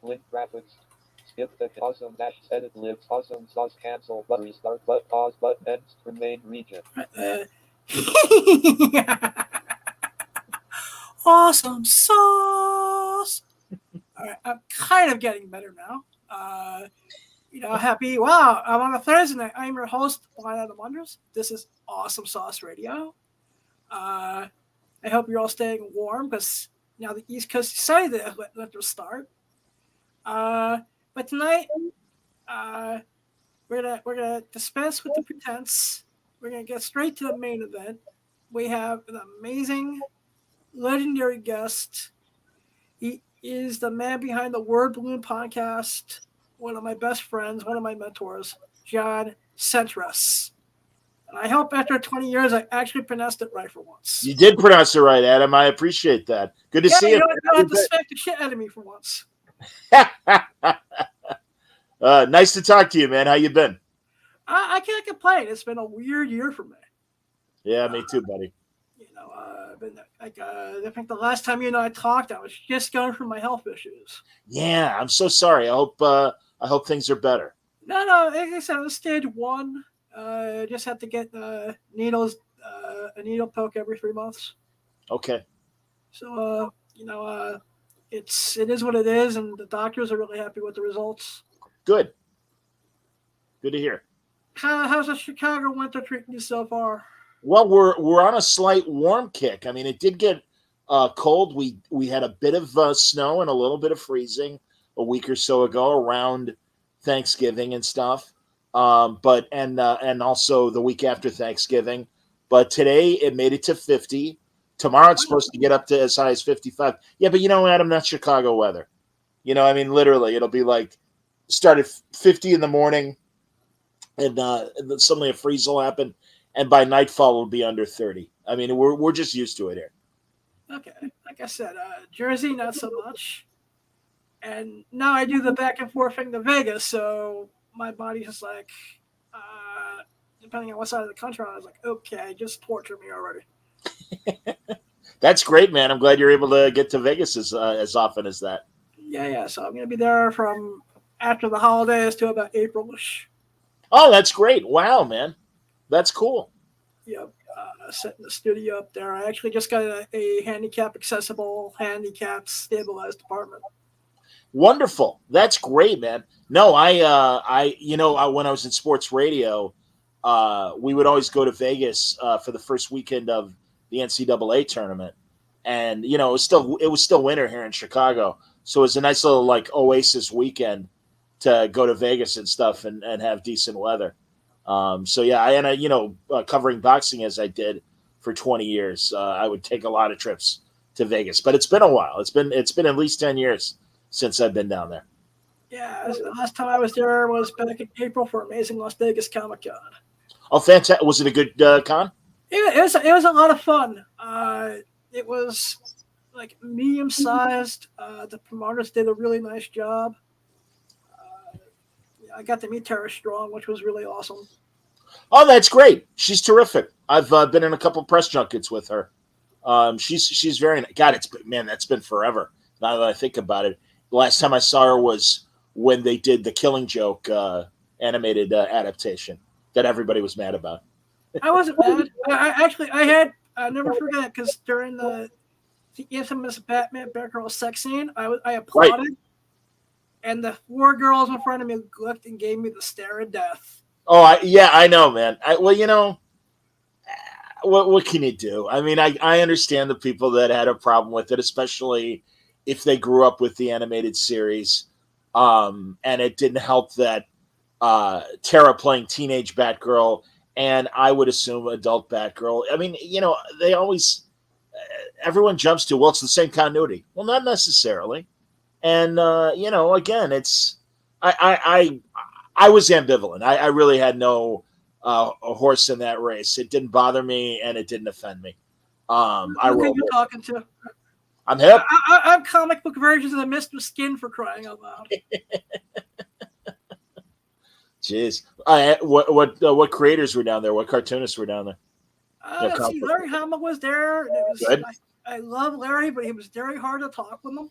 Link graphics. Skip the awesome dash edit libs awesome sauce cancel but restart but pause but ends remain region. Uh, awesome sauce. All right, I'm kind of getting better now. Happy. Wow, I'm on a Thursday night. I'm your host, Blind Adam Wonders. This is Awesome Sauce Radio. Uh, I hope you're all staying warm because now the East Coast decided to let them start. Uh, but tonight, uh, we're gonna dispense with the pretense. We're gonna get straight to the main event. We have an amazing, legendary guest. He is the man behind the Word Balloon podcast. One of my best friends, one of my mentors, John Centris. And I hope after 20 years I actually pronounced it right for once. You did pronounce it right, Adam. I appreciate that. Good to see You you. don't have to smack the shit out of me for once. Nice to talk to you, man. How you been? I can't complain. It's been a weird year for me. Yeah, me too, buddy. I think the last time you and I talked, I was just going through my health issues. Yeah, I'm so sorry. I hope things are better. No. Like I said, it was stage 1. Just had to get needles, a needle poke every 3 months. Okay. So it is what it is, and the doctors are really happy with the results. Good. Good to hear. How's the Chicago winter treating you so far? Well, we're on a slight warm kick. I mean, it did get cold. We had a bit of snow and a little bit of freezing a week or so ago around Thanksgiving and stuff. But also the week after Thanksgiving. But today it made it to 50. Tomorrow it's supposed to get up to as high as 55. Yeah, but Adam, that's Chicago weather. I mean, literally, it'll be like start at 50 in the morning, and suddenly a freeze will happen, and by nightfall it'll be under 30. I mean, we're just used to it here. Okay, like I said, Jersey not so much, and now I do the back and forth thing to Vegas, so my body's just like, depending on what side of the country I was like, okay, just torture me already. That's great, man. I'm glad you're able to get to Vegas as often as that. Yeah. So I'm gonna be there from after the holidays to about April-ish. Oh, that's great! Wow, man, that's cool. Yep. Setting the studio up there. I actually just got a handicap stabilized apartment. Wonderful. That's great, man. No, when I was in sports radio, we would always go to Vegas for the first weekend of the NCAA tournament, and it was still winter here in Chicago, so it was a nice little like oasis weekend to go to Vegas and stuff and have decent weather. Covering boxing as I did for 20 years, I would take a lot of trips to Vegas, but it's been a while. It's been at least 10 years since I've been down there. Yeah, the last time I was there was back in April for Amazing Las Vegas Comic Con. Oh, fantastic! Was it a good con? It was a lot of fun. It was like medium sized. The promoters did a really nice job. I got to meet Tara Strong, which was really awesome. Oh, that's great. She's terrific. I've been in a couple press junkets with her. She's very God. That's been forever. Now that I think about it, the last time I saw her was when they did the Killing Joke animated adaptation that everybody was mad about. I wasn't mad. I never forget because during the infamous Batman Batgirl sex scene, I applauded. Right. And the 4 girls in front of me looked and gave me the stare of death. Oh, I know, man. What can you do? I mean, I understand the people that had a problem with it, especially if they grew up with the animated series. And it didn't help that Tara playing teenage Batgirl and I would assume adult Batgirl. I mean, they always everyone jumps to, well, it's the same continuity. Well, not necessarily. And again, it's I was ambivalent. I really had no a horse in that race. It didn't bother me, and it didn't offend me. Who are you talking to? I'm hip. I'm comic book versions of the Mr. Skin for crying out loud. Jeez, what creators were down there? What cartoonists were down there? Let's see, Larry Hama was there. And it was good. I love Larry, but he was very hard to talk with him.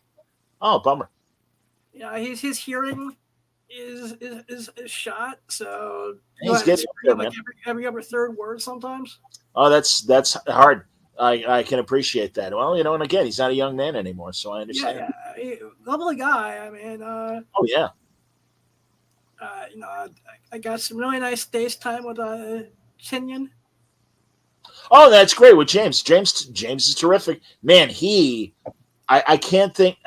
Oh, bummer. his hearing is shot, so He's getting there, like man. every other third word sometimes. Oh, that's hard. I can appreciate that. Well, and again, he's not a young man anymore, so I understand. Lovely guy. I mean, Oh yeah. I got some really nice days time with Tinian. Oh, that's great with James. James is terrific. Man, I can't think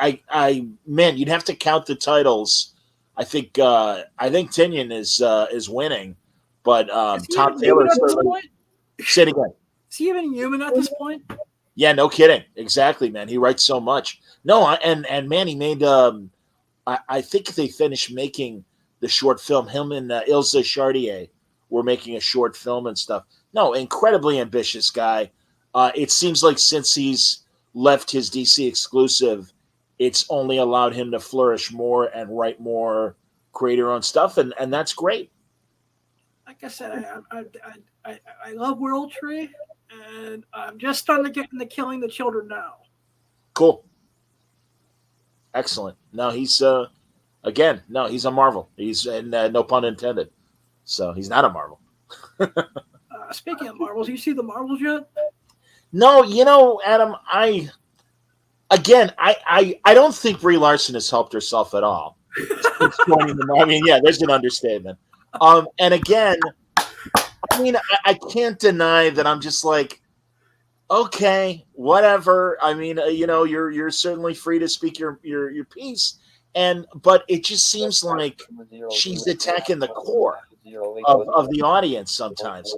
man, you'd have to count the titles. I think Tinian is winning, but Is he Tom even Taylor human at this certainly. point? Say it again. Is he even human at this point? Yeah, no kidding. Exactly, man. He writes so much. No, and man, he made. I think they finished making the short film. Him and Ilse Chartier were making a short film and stuff. No, incredibly ambitious guy. It seems like since he's left his DC exclusive, it's only allowed him to flourish more and write more, create your own stuff, and that's great. Like I said, I love World Tree, and I'm just starting to get into killing the children now. Cool. Excellent. No, he's again. No, he's a Marvel. He's and no pun intended. So he's not a Marvel. Speaking of Marvels, you see the Marvels yet? No, Adam. I don't think Brie Larson has helped herself at all. I mean, yeah, there's an understatement. And again, I mean, I can't deny that I'm just like, okay, whatever. I mean, you're certainly free to speak your piece, but it just seems like she's attacking the core of the audience sometimes,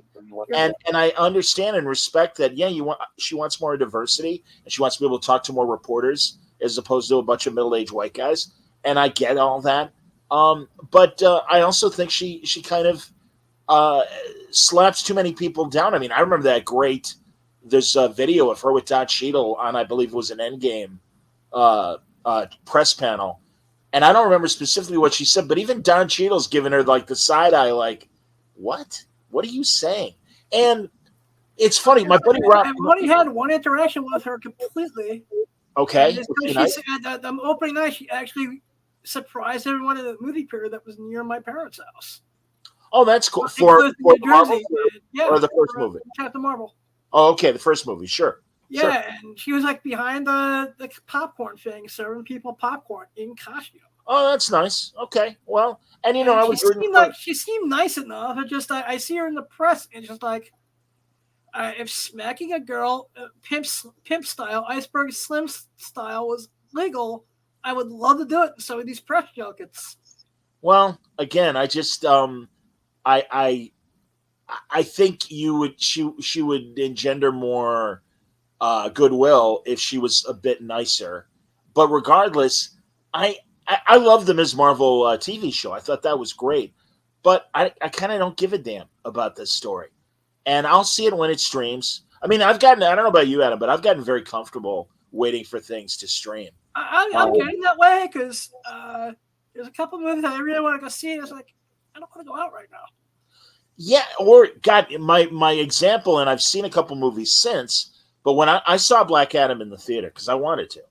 and I understand and respect that. Yeah, she wants more diversity, and she wants to be able to talk to more reporters as opposed to a bunch of middle-aged white guys, and I get all that. But I also think she kind of slaps too many people down. I mean, I remember that great. There's a video of her with Don Cheadle on, I believe it was an Endgame press panel. And I don't remember specifically what she said, but even Don Cheadle's giving her like the side eye, like, what? What are you saying? And it's funny. My buddy Rob. I've only had one interaction with her completely. Okay. She said that the opening night, she actually surprised everyone in the movie theater that was near my parents' house. Oh, that's cool. For New Jersey, or the first movie? Captain Marvel. Oh, okay, the first movie, sure. Yeah, sure. And she was like behind the popcorn thing, serving people popcorn in costume. Oh, that's nice. Okay, well, and I was she seemed nice enough. It just I see her in the press, and it's just like, if smacking a girl, pimp style, iceberg slim style was legal, I would love to do it in some of these press junkets. Well, again, I just I think she would engender more goodwill if she was a bit nicer. But regardless, I love the Ms. Marvel TV show. I thought that was great. But I kind of don't give a damn about this story. And I'll see it when it streams. I mean, I don't know about you, Adam, but I've gotten very comfortable waiting for things to stream. I'm getting that way because there's a couple movies that I really want to go see. And it's like, I don't want to go out right now. Yeah, or God, my example, and I've seen a couple movies since, but when I saw Black Adam in the theater because I wanted to.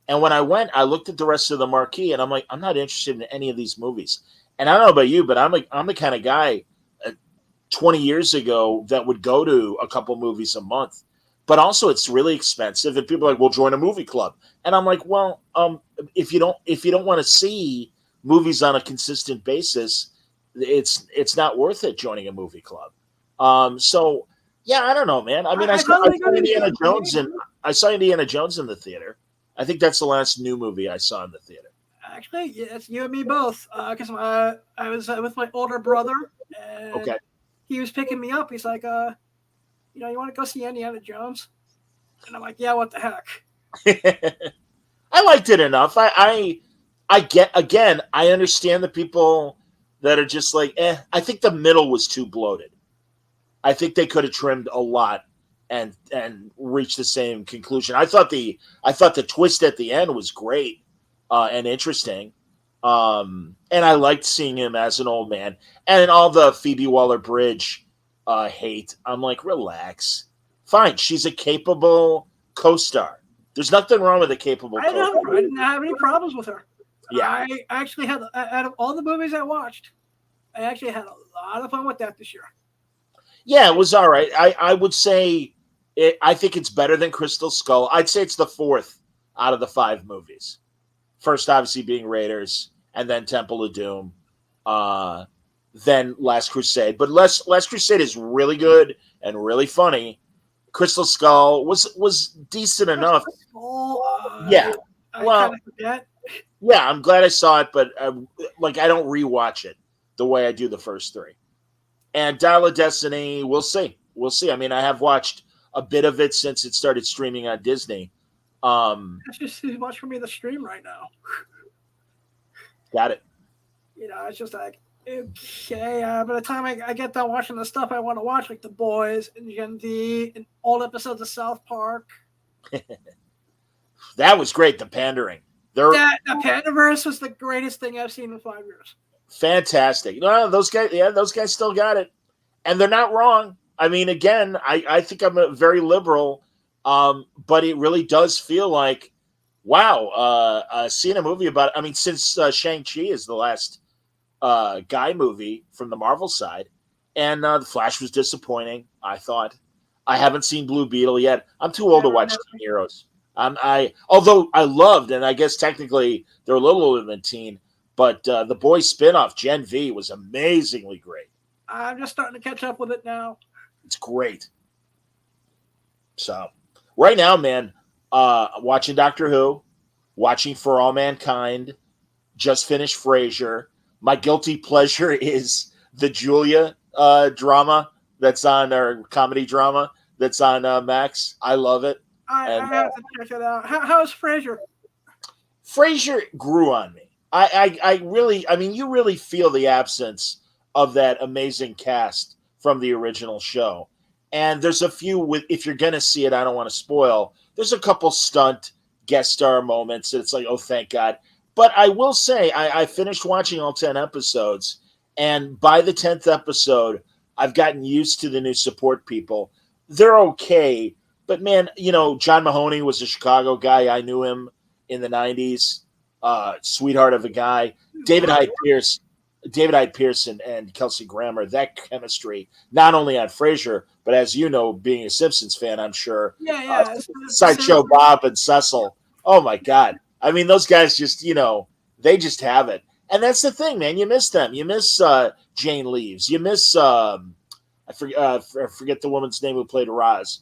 And when I went, I looked at the rest of the marquee, and I'm like, I'm not interested in any of these movies. And I don't know about you, but I'm the kind of guy 20 years ago that would go to a couple movies a month. But also, it's really expensive, and people are like, "Well, join a movie club." And I'm like, "Well, if you don't want to see movies on a consistent basis, it's not worth it joining a movie club." So yeah, I don't know, man. I mean, I saw Indiana Jones, and I saw Indiana Jones in the theater. I think that's the last new movie I saw in the theater. Actually, yes, you and me both. Because I was with my older brother, and okay. He was picking me up. He's like, you want to go see Indiana Jones? And I'm like, yeah, what the heck? I liked it enough. I understand the people that are just like, I think the middle was too bloated. I think they could have trimmed a lot and reached the same conclusion. I thought the twist at the end was great and interesting. And I liked seeing him as an old man. And all the Phoebe Waller-Bridge hate. I'm like, relax. Fine, she's a capable co-star. There's nothing wrong with a capable co-star. I didn't have any problems with her. Yeah. I actually had, out of all the movies I watched, I actually had a lot of fun with that this year. Yeah, it was all right. I would say I think it's better than Crystal Skull. I'd say it's the fourth out of the 5 movies. First, obviously, being Raiders, and then Temple of Doom, then Last Crusade. But Last Crusade is really good and really funny. Crystal Skull was decent enough. Yeah. I Well, kind of forget. yeah, I'm glad I saw it, but like I don't rewatch it the way I do the first 3. And Dial of Destiny, we'll see. We'll see. I mean, I have watched a bit of it since it started streaming on Disney. It's just too much for me to stream right now. Got it. It's just like, okay, by the time I get done watching the stuff I want to watch, like The Boys and Gen V and all episodes of South Park. That was great, the pandering. The Pandaverse was the greatest thing I've seen in 5 years. Fantastic. No, those guys still got it. And they're not wrong. I mean, again, I think I'm a very liberal, but it really does feel like, wow, seeing a movie about, I mean, since Shang-Chi is the last guy movie from the Marvel side, and The Flash was disappointing, I thought. I haven't seen Blue Beetle yet. I'm too old to watch Teen Heroes. Although I loved, and I guess technically they're a little older than Teen, but the Boys spinoff, Gen V, was amazingly great. I'm just starting to catch up with it now. It's great. So, right now, man, watching Doctor Who, watching For All Mankind, just finished Frasier. My guilty pleasure is the Julia drama that's on, or comedy drama that's on Max. I love it. I have to check it out. How's Frasier? Frasier grew on me. I really, I mean, you really feel the absence of that amazing cast from the original show. And there's a few, if you're going to see it, I don't want to spoil, there's a couple stunt guest star moments. It's like, oh, thank God. But I will say, I finished watching all 10 episodes. And by the 10th episode, I've gotten used to the new support people. They're okay. But man, John Mahoney was a Chicago guy. I knew him in the 90s. Sweetheart of a guy. David Hyde Pierce and Kelsey Grammer, that chemistry, not only on Frasier, but as you know, being a Simpsons fan, I'm sure. Yeah. Sideshow Bob and Cecil. Oh my God. I mean, those guys just, they just have it. And that's the thing, man. You miss them. You miss Jane Leaves. You miss, I forget the woman's name who played Roz.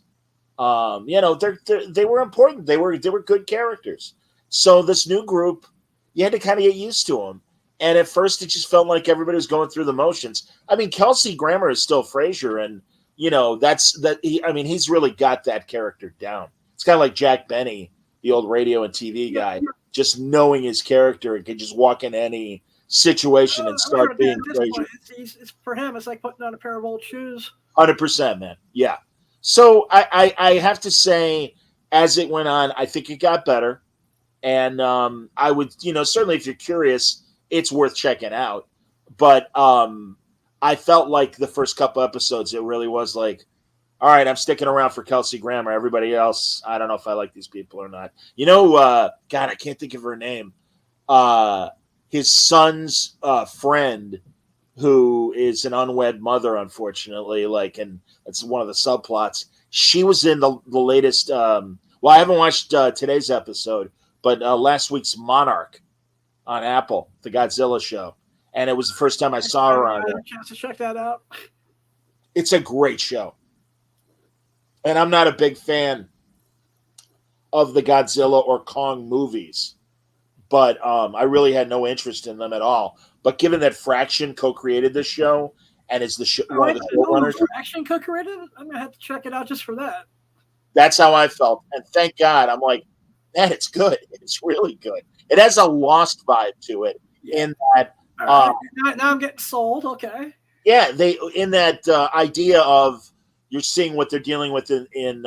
They were important. They were good characters. So this new group, you had to kind of get used to them. And at first, it just felt like everybody was going through the motions. I mean, Kelsey Grammer is still Frasier, and he's really got that character down. It's kind of like Jack Benny, the old radio and TV guy, just knowing his character and can just walk in any situation and start being Frasier. It's for him. It's like putting on a pair of old shoes. 100%, man. Yeah. So I have to say, as it went on, I think it got better, and I would, certainly if you're curious, it's worth checking out. But I felt like the first couple episodes, it really was like, all right, I'm sticking around for Kelsey Grammer. Everybody else, I don't know if I like these people or not. God, I can't think of her name. His son's friend, who is an unwed mother, unfortunately, and that's one of the subplots. She was in the latest, I haven't watched today's episode, but last week's Monarch on Apple, the Godzilla show. And it was the first time I saw her on it. I had a chance to check that out. It's a great show. And I'm not a big fan of the Godzilla or Kong movies, but I really had no interest in them at all. But given that Fraction co-created this show and is one of the showrunners, Fraction co-created it? I'm gonna have to check it out just for that. That's how I felt, and thank God. I'm like, man, it's good. It's really good. It has a Lost vibe to it. Yeah. In that, now I'm getting sold. Okay. Yeah, in that idea of you're seeing what they're dealing with in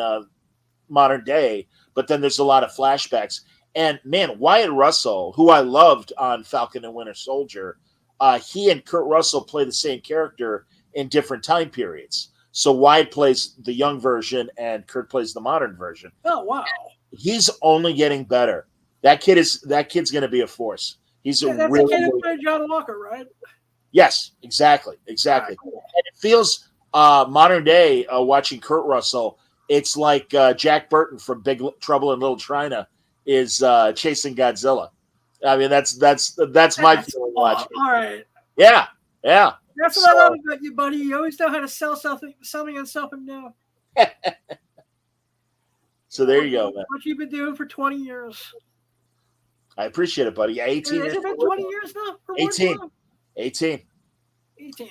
modern day, but then there's a lot of flashbacks. And man, Wyatt Russell, who I loved on Falcon and Winter Soldier, he and Kurt Russell play the same character in different time periods. So Wyatt plays the young version and Kurt plays the modern version. Oh wow! He's only getting better. That kid's going to be a force. He's Yeah, a that's really, the kid who really played John Walker, right? yes, exactly. Alright, cool. And it feels modern day watching Kurt Russell. It's like Jack Burton from Big Trouble in Little China is chasing Godzilla. I mean, that's my That's feeling all watching. right. Yeah, yeah. That's what I love about you, buddy. You always know how to sell something and something new. So there you go, man. What you've been doing for 20 years. I appreciate it, buddy. Yeah, 18 Has years. it been 20 years now? For 18. One? 18. 18.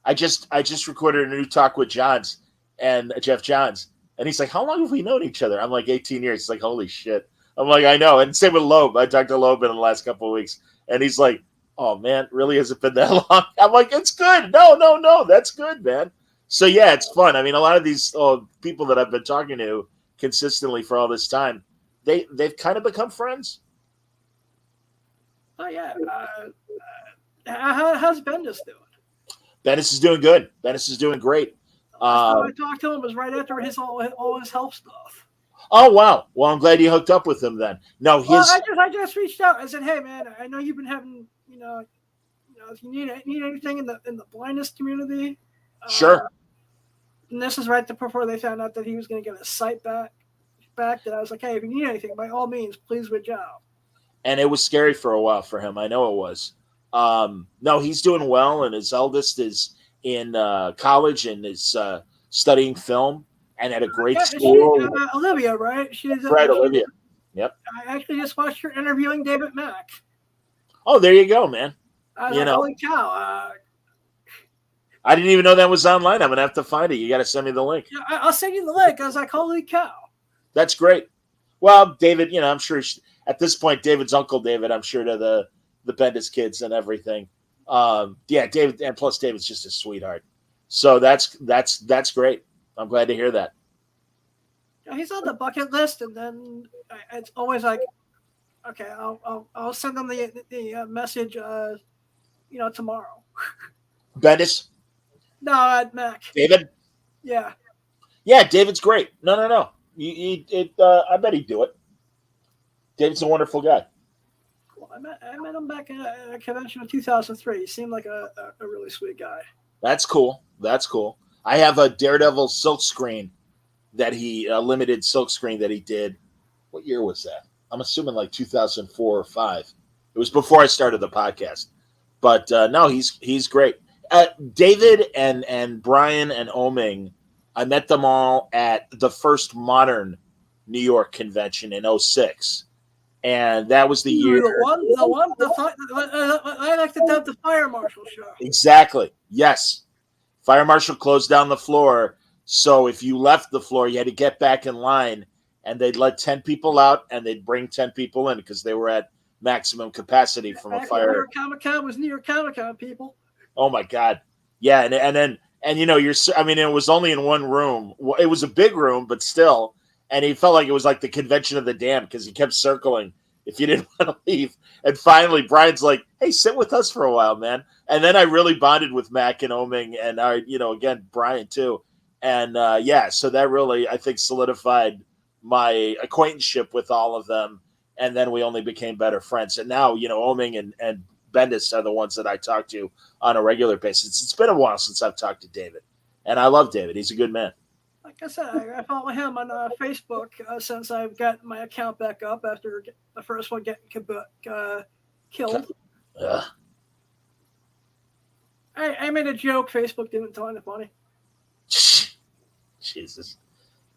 I just recorded a new talk with Johns and Jeff Johns, and he's like, "How long have we known each other?" I'm like, 18 years. He's like, "Holy shit!" I'm like, "I know." And same with Loeb. I talked to Loeb in the last couple of weeks, and he's like, "Oh man, really has it been that long?" I'm like, "It's good. No, that's good, man." So yeah, it's fun. I mean, a lot of these people that I've been talking to consistently for all this time, they've kind of become friends. Oh, yeah. How's Bendis doing? Bendis is doing good. Bendis is doing great. Last time I talked to him was right after all his health stuff. Oh wow! Well, I'm glad you hooked up with him then. No, I just reached out. I said, "Hey, man, I know you've been having, if you need anything in the blindness community, sure." And this is right before they found out that he was going to get his sight back. That I was like, "Hey, if you need anything, by all means, please reach out." And it was scary for a while for him. I know it was. No, he's doing well, and his eldest is in college and is studying film and at a great school. Olivia, right? She's right, Olivia. Yep. I actually just watched her interviewing David Mack. Oh, there you go, man. I was like, holy cow. I didn't even know that was online. I'm going to have to find it. You got to send me the link. Yeah, I'll send you the link. I was like, holy cow. That's great. Well, David, I'm sure at this point, David's uncle David, I'm sure to the Bendis kids and everything. Yeah, David, and plus David's just a sweetheart. So that's great. I'm glad to hear that. Yeah, he's on the bucket list, and then it's always like, okay, I'll send them the message, tomorrow. Bendis? No, Mac. David? Yeah. Yeah, David's great. No. I bet he'd do it. David's a wonderful guy. Well, I met him back at a convention in 2003. He seemed like a really sweet guy. That's cool. I have a Daredevil silk screen that he limited silk screen that he did. What year was that? I'm assuming like 2004 or 5. It was before I started the podcast. But no, he's great. David and Brian and Oming, I met them all at the first Modern New York convention in 2006. And that was the year. I like to dub the Fire Marshal show. Exactly. Yes. Fire Marshal closed down the floor. So if you left the floor, you had to get back in line, and they'd let 10 people out and they'd bring 10 people in because they were at maximum capacity from a fire. New York Comic-Con was New York Comic-Con, people. Oh my God. Yeah. And then it was only in one room. It was a big room, but still. And he felt like it was like the convention of the damned because he kept circling if you didn't want to leave. And finally, Brian's like, hey, sit with us for a while, man. And then I really bonded with Mac and Oming and, again, Brian too. And so that really, I think, solidified my acquaintanceship with all of them. And then we only became better friends. And now, Oming and Bendis are the ones that I talk to on a regular basis. It's been a while since I've talked to David. And I love David. He's a good man. Like I said, I follow him on Facebook since I've got my account back up after the first one getting killed. I made a joke. Facebook didn't find it funny. Jesus.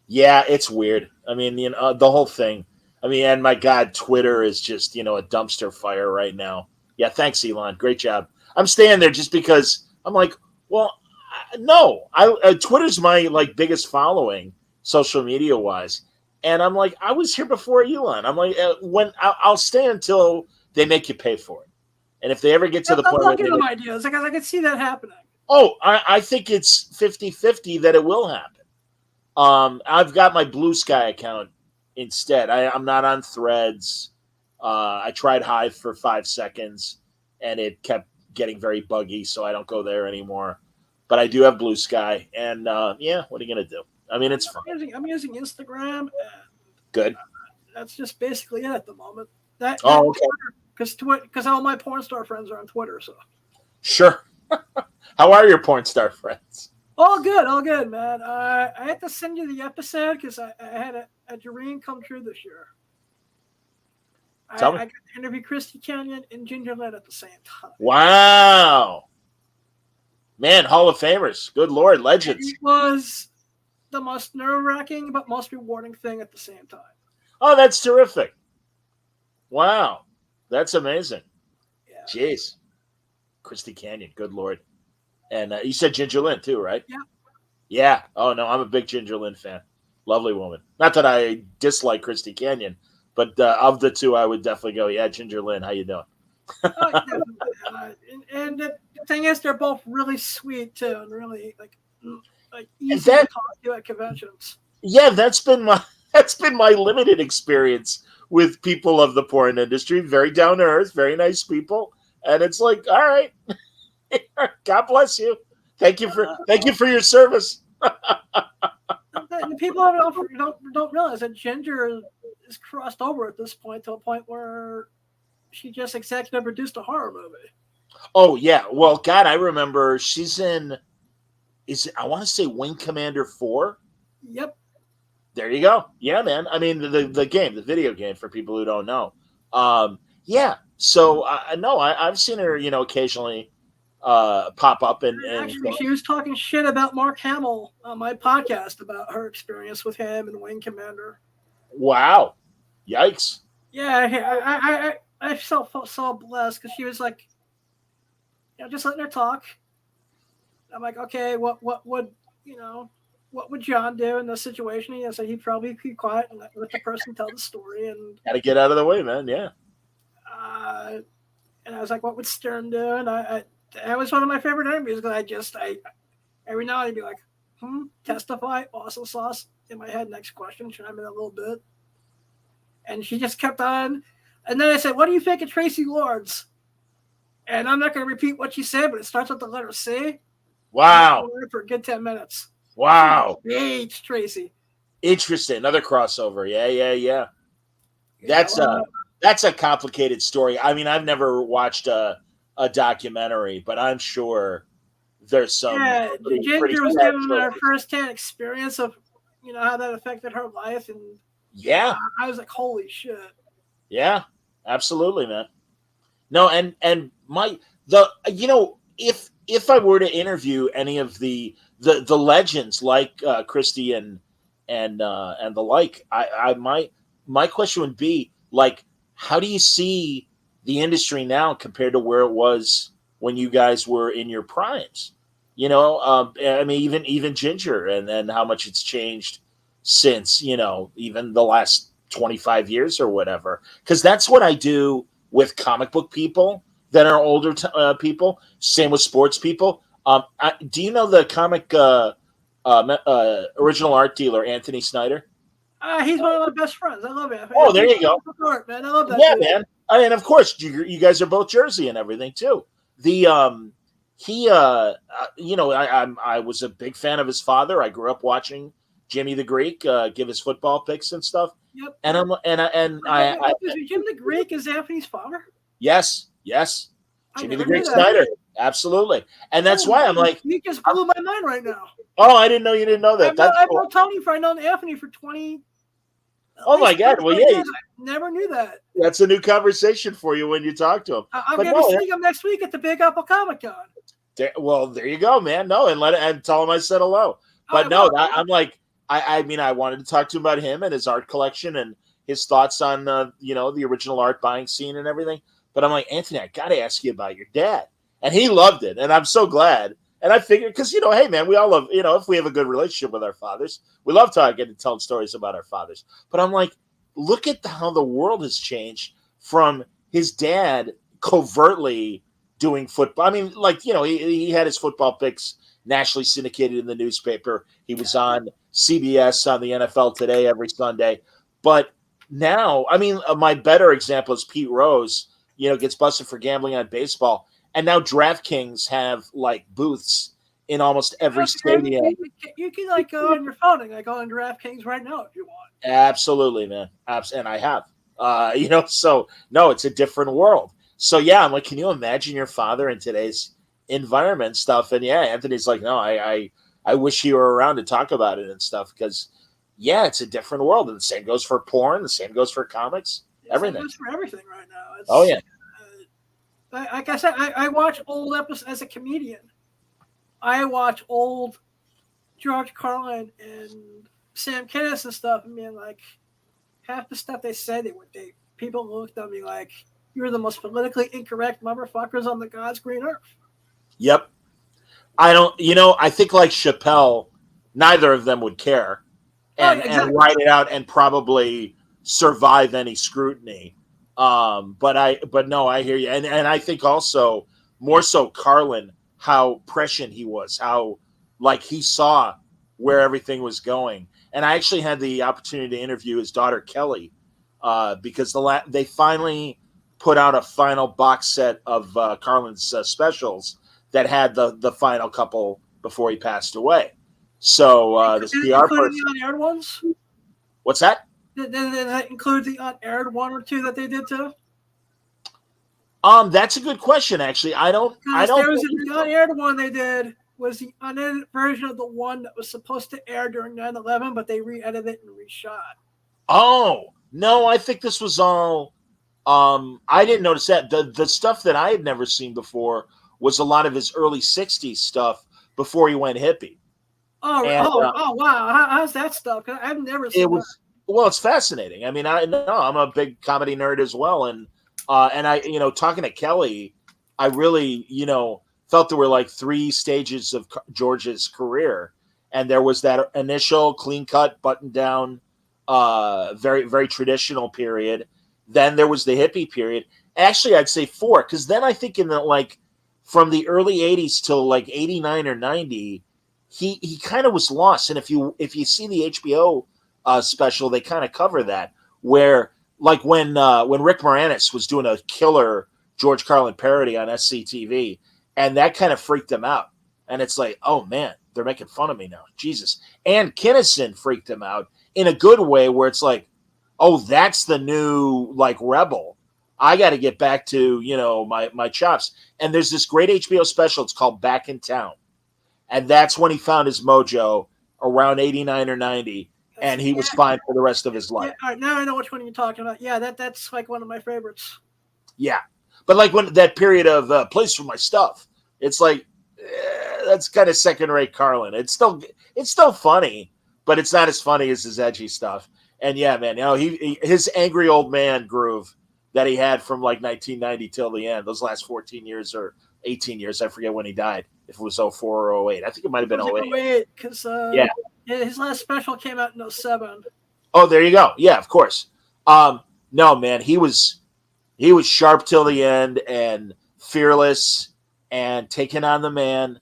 Yeah, it's weird. I mean, the whole thing. I mean, and my God, Twitter is just, a dumpster fire right now. Yeah, thanks, Elon. Great job. I'm staying there just because I'm like, well, no. Twitter's my biggest following, social media wise, and I'm like, I was here before Elon. I'm like, when I'll stay until they make you pay for it, and if they ever get to the point where give them ideas, because I can see that happening. Oh, I think it's 50-50 that it will happen. I've got my Blue Sky account instead. I'm not on Threads. I tried Hive for 5 seconds, and it kept getting very buggy, so I don't go there anymore. But I do have Blue Sky, and what are you going to do? I mean, it's fun. I'm using Instagram. Good. That's just basically it at the moment. Okay. because all my porn star friends are on Twitter. So Sure. How are your porn star friends? all good, man. I had to send you the episode because I had a dream come true this year. I Tell me. got to interview Christy Canyon and Ginger Lynn at the same time. Wow. Man, Hall of Famers. Good Lord, legends. It was the most nerve-wracking but most rewarding thing at the same time. Oh, that's terrific. Wow. That's amazing. Yeah. Jeez. Christy Canyon, good Lord. And you said Ginger Lynn too, right? Yeah. Yeah. Oh, no, I'm a big Ginger Lynn fan. Lovely woman. Not that I dislike Christy Canyon, but of the two, I would definitely go, yeah, Ginger Lynn, how you doing? And the thing is, they're both really sweet too, and really like easy to talk to at conventions. Yeah, that's been my limited experience with people of the porn industry. Very down to earth, very nice people, and it's like, all right, God bless you. Thank you for your service. The people don't realize that Ginger is crossed over at this point to a point where she just executive produced a horror movie. Oh yeah, well, God, I remember she's in. I want to say Wing Commander 4. Yep. There you go. Yeah, man. I mean the game, the video game for people who don't know. Yeah. So I've seen her, occasionally pop up and actually she was talking shit about Mark Hamill on my podcast about her experience with him and Wing Commander. Wow. Yikes. Yeah, I felt so blessed because she was like, just letting her talk. I'm like, okay, what would John do in this situation? He said he'd probably be quiet and let the person tell the story. And gotta get out of the way, man. Yeah. And I was like, what would Stern do? And that was one of my favorite interviews because I every now and I'd be like, testify, awesome sauce in my head. Next question, chime in a little bit. And she just kept on. And then I said, what do you think of Tracy Lords? And I'm not going to repeat what she said, but it starts with the letter C. Wow. For a good 10 minutes. Wow. Hates Tracy. Interesting. Another crossover. Yeah. That's a complicated story. I mean, I've never watched a documentary, but I'm sure there's some. Yeah, Ginger was giving her first-hand experience of, how that affected her life, and yeah, I was like, holy shit. Yeah, absolutely, man. No, and if I were to interview any of the legends like Christy and the like, my question would be like, how do you see the industry now compared to where it was when you guys were in your primes? I mean, even Ginger and how much it's changed since, even the last 25 years or whatever. Because that's what I do with comic book people that are older people. Same with sports people. Do you know the comic original art dealer, Anthony Snyder? He's one of my best friends. I love him. Oh, there you go. Art, man. I love that. Yeah, dude. man. And of course, you guys are both Jersey and everything too. I was a big fan of his father. I grew up watching Jimmy the Greek give his football picks and stuff. Yep. And Jim the Greek is Anthony's father. Yes. Jimmy the Greek Snyder. Absolutely. And that's why I'm like, you just blew my mind right now. Oh, I didn't know you didn't know that. I've known Tony for Anthony for 20. Oh my God! Well, yeah, I never knew that. That's a new conversation for you when you talk to him. I'm going to see him next week at the Big Apple Comic Con. There you go, man. No, and tell him I said hello. But I'm like, I mean, I wanted to talk to him about him and his art collection and his thoughts on the original art buying scene and everything. But I'm like, Anthony, I got to ask you about your dad, and he loved it, and I'm so glad. And I figured, because, hey, man, we all love, if we have a good relationship with our fathers, we love talking and telling stories about our fathers. But I'm like, look at how the world has changed from his dad covertly doing football. I mean, like, he had his football picks nationally syndicated in the newspaper. He was on CBS on the NFL Today every Sunday. But now, I mean, my better example is Pete Rose, gets busted for gambling on baseball. And now DraftKings have like booths in almost every stadium. You can like go on your phone and go on DraftKings right now if you want. Absolutely, man. And I have. So no, it's a different world. So yeah, I'm like, can you imagine your father in today's environment and stuff? And yeah, Anthony's like, no, I wish you were around to talk about it and stuff because yeah, it's a different world. And the same goes for porn. The same goes for comics. Same Everything. goes for everything right now. Oh yeah. Like I said, I watch old episodes as a comedian. I watch old George Carlin and Sam Kinnis and stuff, and being like, half the stuff they said, people looked at me like, you're the most politically incorrect motherfuckers on the God's green earth. Yep. I think like Chappelle, neither of them would care and write it out and probably survive any scrutiny. But no, I hear you. And I think also more so Carlin, how prescient he was, how like he saw where everything was going. And I actually had the opportunity to interview his daughter Kelly, because they finally put out a final box set of Carlin's specials that had the final couple before he passed away. So this PR person, the unaired ones. What's that? Did that include the unaired one or two that they did too? That's a good question. Actually, I don't. There was the unaired one they did was the unedited version of the one that was supposed to air during 9/11, but they re-edited it and reshot. Oh no, I think this was all. I didn't notice that. The stuff that I had never seen before was a lot of his early '60s stuff before he went hippie. Oh wow! How's that stuff? I've never seen it. Well, it's fascinating. I mean, I'm a big comedy nerd as well, and I, talking to Kelly, I really, felt there were like 3 stages of George's career, and there was that initial clean cut, button down, very very traditional period. Then there was the hippie period. Actually, I'd say 4, because then I think in the from the early '80s till like '89 or '90, he kind of was lost. And if you see the HBO special, they kind of cover that, where like when Rick Moranis was doing a killer George Carlin parody on SCTV, and that kind of freaked him out. And it's like, oh man, they're making fun of me now, Jesus. And Kinison freaked him out in a good way, where it's like, oh, that's the new like rebel. I got to get back to my chops. And there's this great HBO special. It's called Back in Town, and that's when he found his mojo around '89 or '90. And he was fine for the rest of his life. Yeah, all right, now I know which one you're talking about. Yeah, that's like one of my favorites. Yeah, but like when that period of place for my stuff, it's like that's kind of second-rate Carlin. It's still funny, but it's not as funny as his edgy stuff. And yeah, man, his angry old man groove that he had from like 1990 till the end, those last 14 years or 18 years, I forget when he died. If it was 04 or 08, I think it might have been 08. Because yeah, his last special came out in 07. Oh, there you go. Yeah, of course. No, man, he was sharp till the end and fearless and taking on the man.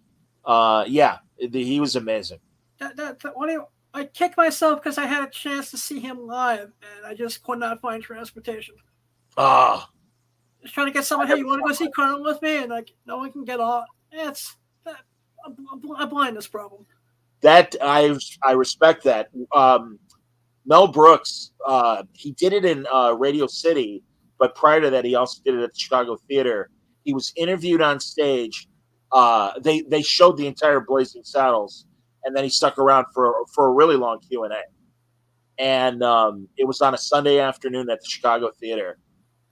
He was amazing. I kicked myself because I had a chance to see him live and I just could not find transportation. Just trying to get someone, hey, you want to go see Carlin with me? And like, no one can get off. It's a blindness problem. That I respect that. Mel Brooks, he did it in Radio City, but prior to that, he also did it at the Chicago Theater. He was interviewed on stage. They showed the entire Blazing Saddles, and then he stuck around for a really long Q&A. And it was on a Sunday afternoon at the Chicago Theater,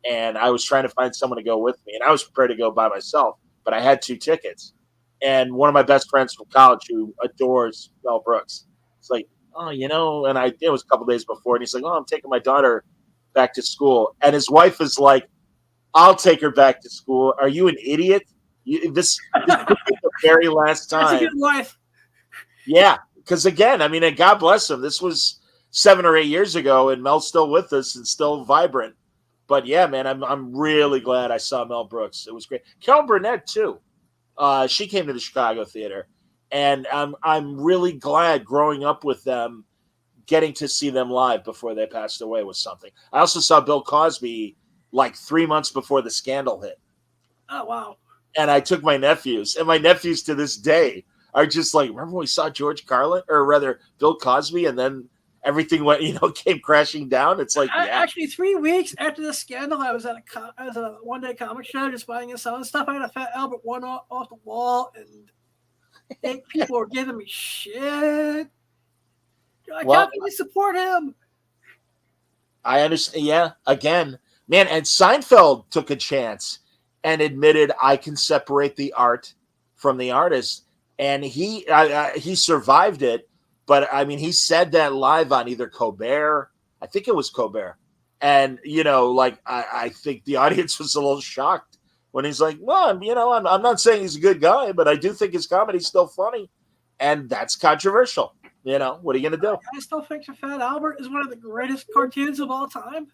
and I was trying to find someone to go with me, and I was prepared to go by myself, but I had 2 tickets. And one of my best friends from college who adores Mel Brooks, it's like, and it was a couple days before, and he's like, I'm taking my daughter back to school. And his wife is like, I'll take her back to school. Are you an idiot? This could be the very last time. That's a good wife. Yeah, because again, I mean, and God bless him. This was 7 or 8 years ago, and Mel's still with us and still vibrant. But yeah, man, I'm really glad I saw Mel Brooks. It was great. Carol Burnett too. She came to the Chicago Theater, and I'm really glad growing up with them, getting to see them live before they passed away was something. I also saw Bill Cosby like 3 months before the scandal hit. Oh wow! And I took my nephews, and my nephews to this day are just like, remember when we saw George Carlin, or rather Bill Cosby, and then everything went, came crashing down. It's like, Actually, 3 weeks after the scandal, I was at a one-day comic show just buying and selling stuff. I had a Fat Albert one off the wall, and people were giving me shit. Like, how can you support him? I understand. Yeah, again, man, and Seinfeld took a chance and admitted I can separate the art from the artist, and he survived it. But I mean, he said that live on either Colbert, I think it was Colbert, and I think the audience was a little shocked when he's like, "Well, I'm not saying he's a good guy, but I do think his comedy's still funny," and that's controversial. What are you gonna do? I still think the Fat Albert is one of the greatest cartoons of all time.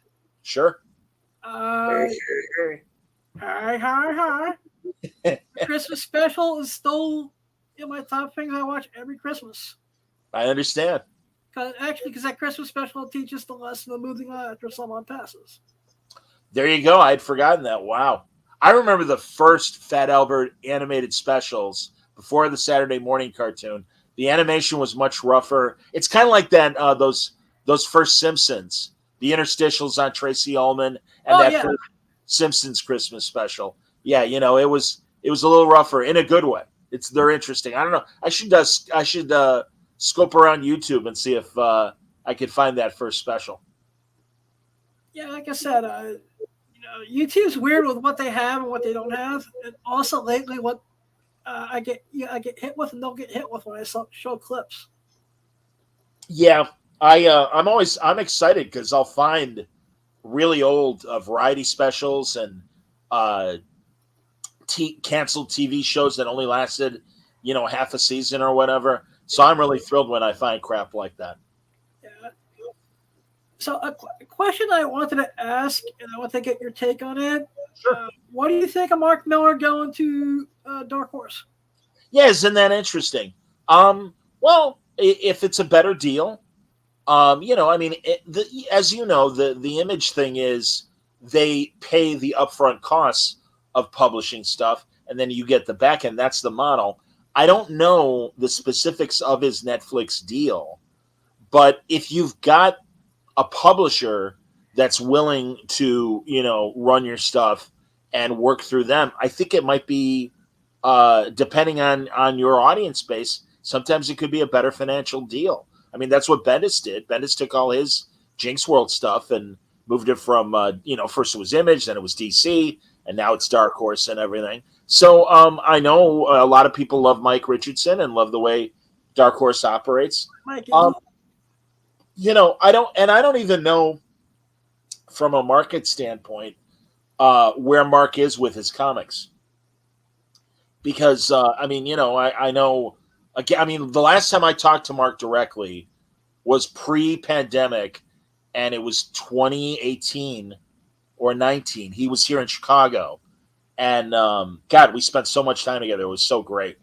Sure. Hi. The Christmas special is still in my top things I watch every Christmas. I understand. Because that Christmas special teaches the lesson of moving on after someone passes. There you go. I'd forgotten that. Wow. I remember the first Fat Albert animated specials before the Saturday morning cartoon. The animation was much rougher. It's kind of like that. Those first Simpsons, the interstitials on Tracy Ullman, and first Simpsons Christmas special. Yeah, it was a little rougher in a good way. They're interesting. I don't know. I should scope around YouTube and see if I could find that first special. Yeah, like I said, YouTube's weird with what they have and what they don't have, and also lately what I get hit with and don't get hit with when I show clips. Yeah, I'm excited because I'll find really old variety specials and canceled TV shows that only lasted half a season or whatever. So I'm really thrilled when I find crap like that. Yeah. So a question I wanted to ask, and I want to get your take on it. Sure. What do you think of Mark Miller going to Dark Horse? Yeah, isn't that interesting? Well, if it's a better deal, as you know, the Image thing is they pay the upfront costs of publishing stuff, and then you get the back end. That's the model. I don't know the specifics of his Netflix deal, but if you've got a publisher that's willing to, run your stuff and work through them, I think it might be, depending on your audience base, sometimes it could be a better financial deal. I mean, that's what Bendis did. Bendis took all his Jinx World stuff and moved it from, first it was Image, then it was DC, and now it's Dark Horse and everything. So I know a lot of people love Mike Richardson and love the way Dark Horse operates. Mike, I don't even know from a market standpoint where Mark is with his comics. Because, I know, again, the last time I talked to Mark directly was pre-pandemic, and it was 2018 or 19. He was here in Chicago. And, God, we spent so much time together. It was so great.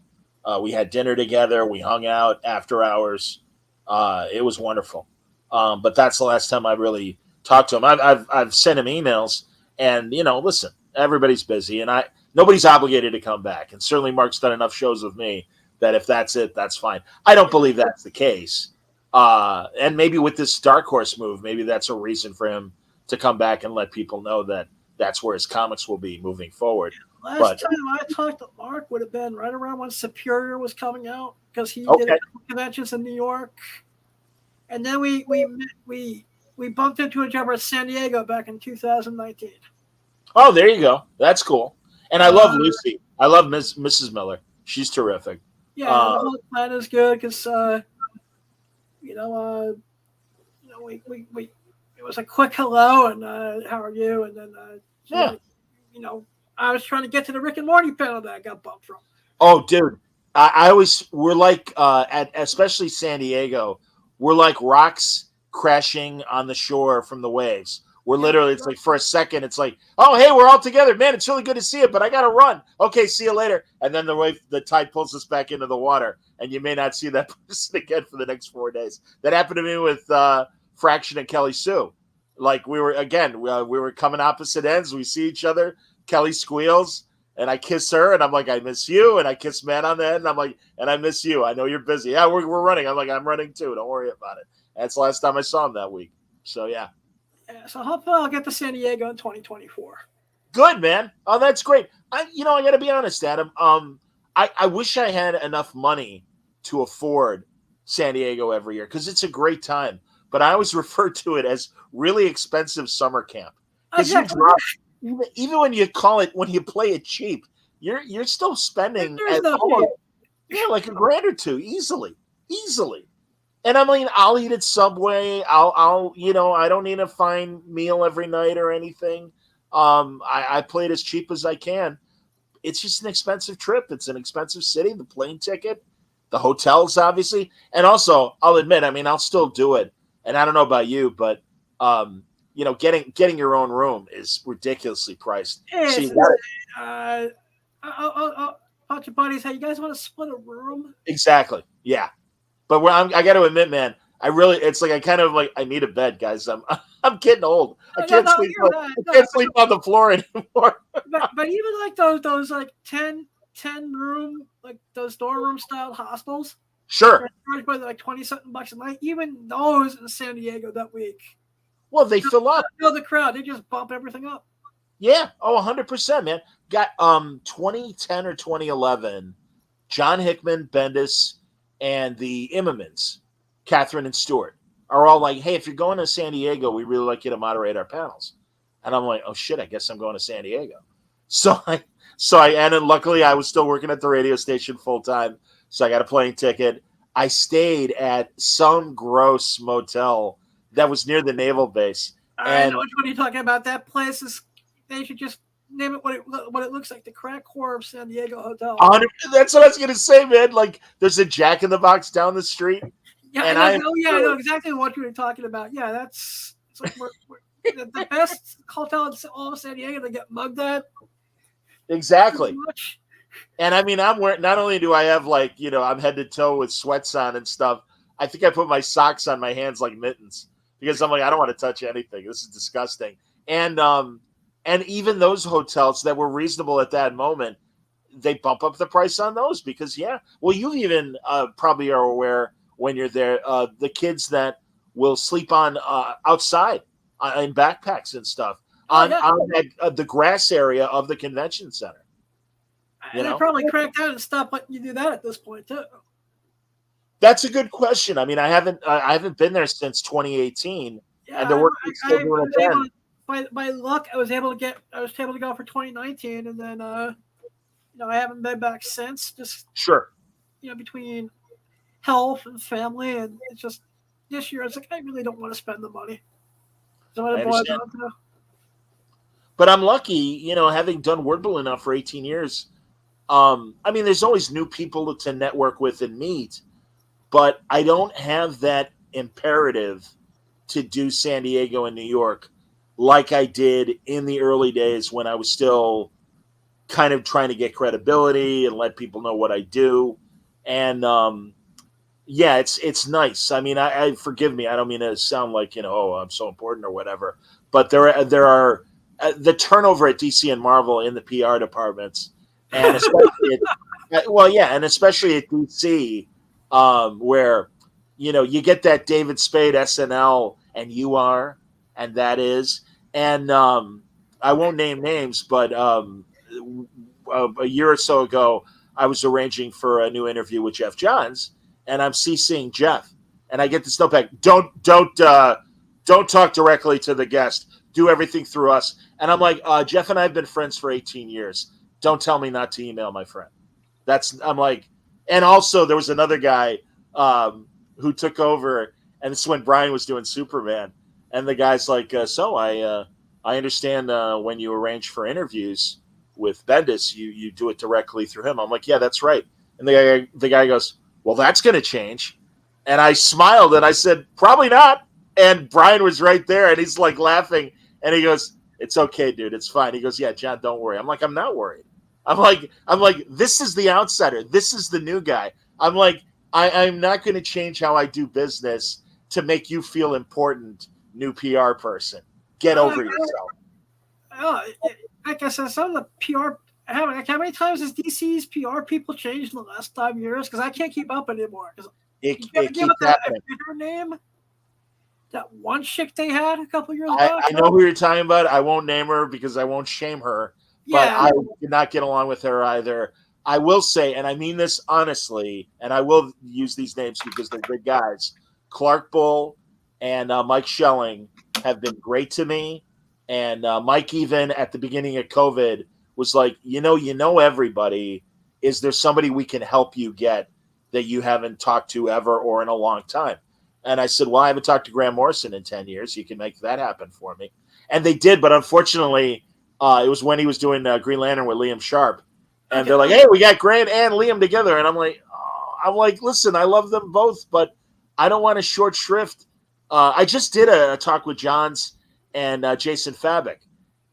We had dinner together. We hung out after hours. It was wonderful. But that's the last time I really talked to him. I've sent him emails, and, listen, everybody's busy, and nobody's obligated to come back. And certainly Mark's done enough shows with me that if that's it, that's fine. I don't believe that's the case. And maybe with this Dark Horse move, maybe that's a reason for him to come back and let people know that that's where his comics will be moving forward. Last time I talked to Mark would have been right around when Superior was coming out, because he did conventions in New York, and then we bumped into each other at San Diego back in 2019. Oh, there you go. That's cool. And I love Lucy. I love Mrs. Miller. She's terrific. Yeah, the whole plan is good because we it was a quick hello and how are you, and then I was trying to get to the Rick and Morty panel that I got bumped from. Oh, dude, we're like especially San Diego, we're like rocks crashing on the shore from the waves. We're literally, it's like for a second, it's like, oh, hey, we're all together. Man, it's really good to see you, but I got to run. Okay, see you later. And then the tide pulls us back into the water, and you may not see that person again for the next 4 days. That happened to me with Fraction and Kelly Sue. Like we were coming opposite ends. We see each other. Kelly squeals, and I kiss her, and I'm like, I miss you. And I kiss Matt on the head, and I'm like, and I miss you. I know you're busy. Yeah, we're running. I'm like, I'm running too. Don't worry about it. That's the last time I saw him that week. So yeah. So hopefully I'll get to San Diego in 2024. Good, man. Oh, that's great. I got to be honest, Adam. I wish I had enough money to afford San Diego every year because it's a great time. But I always refer to it as really expensive summer camp because you drop even when you play it cheap, you're still spending almost like $1,000 or $2 easily. And I mean, I'll eat at Subway. I'll I don't need a fine meal every night or anything. I play it as cheap as I can. It's just an expensive trip. It's an expensive city. The plane ticket, the hotels, obviously, and also I'll admit, I mean, I'll still do it. And I don't know about you, but getting your own room is ridiculously priced. So you got a bunch of buddies. Hey, you guys want to split a room? Exactly. Yeah. But I got to admit, man, it's like I need a bed, guys. I'm getting old. I can't sleep on the floor anymore. but even like those like 10 room, like those dorm room style hostels. Sure. Like $20-something a night. Even those in San Diego that week. Well, they fill up. Fill the crowd. They just bump everything up. Yeah. Oh, 100%, man. Got 2010 or 2011, John Hickman, Bendis, and the Immermans, Catherine and Stewart, are all like, hey, if you're going to San Diego, we really like you to moderate our panels. And I'm like, oh shit, I guess I'm going to San Diego. So luckily I was still working at the radio station full time. So I got a plane ticket. I stayed at some gross motel that was near the naval base. I know which one you're talking about. That place they should just name it what it looks like, the Crack Whore of San Diego Hotel. That's what I was going to say, man. Like, there's a Jack in the Box down the street. Yeah, I know exactly what you were talking about. Yeah, it's like we're the best hotel in all of San Diego to get mugged at. Exactly. And I mean, I'm wearing, not only do I have I'm head to toe with sweats on and stuff, I think I put my socks on my hands like mittens because I'm like, I don't want to touch anything. This is disgusting. And even those hotels that were reasonable at that moment, they bump up the price on those because, you even probably are aware when you're there, the kids that will sleep on outside in backpacks and stuff on the grass area of the convention center. They probably cracked down and stopped letting you do that at this point too. That's a good question. I mean, I haven't been there since 2018, and they're working still doing it then. By luck, I was able to go for 2019, and then I haven't been back since. Just sure, between health and family, and it's just this year. It's like I really don't want to spend the money. So I understand. But I'm lucky, having done Word Balloon now for 18 years. I mean, there's always new people to network with and meet, but I don't have that imperative to do San Diego and New York like I did in the early days when I was still kind of trying to get credibility and let people know what I do. And it's nice. I mean, I forgive me. I don't mean to sound like, I'm so important or whatever, but there are the turnover at DC and Marvel in the PR departments, and especially especially at DC, where you get that David Spade SNL and you are, and that is, and I won't name names, but a year or so ago, I was arranging for a new interview with Jeff Johns, and I'm CCing Jeff, and I get this note back: don't talk directly to the guest. Do everything through us. And I'm like, Jeff and I have been friends for 18 years. Don't tell me not to email my friend. I'm like, and also there was another guy who took over, and it's when Brian was doing Superman, and the guy's like, I understand when you arrange for interviews with Bendis, you do it directly through him. I'm like, yeah, that's right. And the guy goes, well, that's going to change. And I smiled and I said, probably not. And Brian was right there, and he's like laughing. And he goes, it's okay, dude. It's fine. He goes, yeah, John, don't worry. I'm like, I'm not worried. I'm like, this is the outsider. This is the new guy. I'm like, I'm not going to change how I do business to make you feel important, new PR person. Get over yourself. Like I said, some of the PR, how many times has DC's PR people changed in the last 5 years? Because I can't keep up anymore. It keeps happening. Name? that one chick they had a couple years I back. know who you're talking about. I won't name her because I won't shame her. But Yeah. I did not get along with her either. I will say, and I mean this honestly, and I will use these names because they're good guys. Clark Bull and Mike Schelling have been great to me. And Mike, even at the beginning of COVID, was like, you know everybody. Is there somebody we can help you get that you haven't talked to ever or in a long time? And I said, well, I haven't talked to Graham Morrison in 10 years. You can make that happen for me. And they did, but unfortunately, it was when he was doing Green Lantern with Liam Sharp. And Okay. they're like, hey, we got Grant and Liam together. And I'm like, listen, I love them both, but I don't want to short shrift. I just did a talk with Johns and Jason Fabik.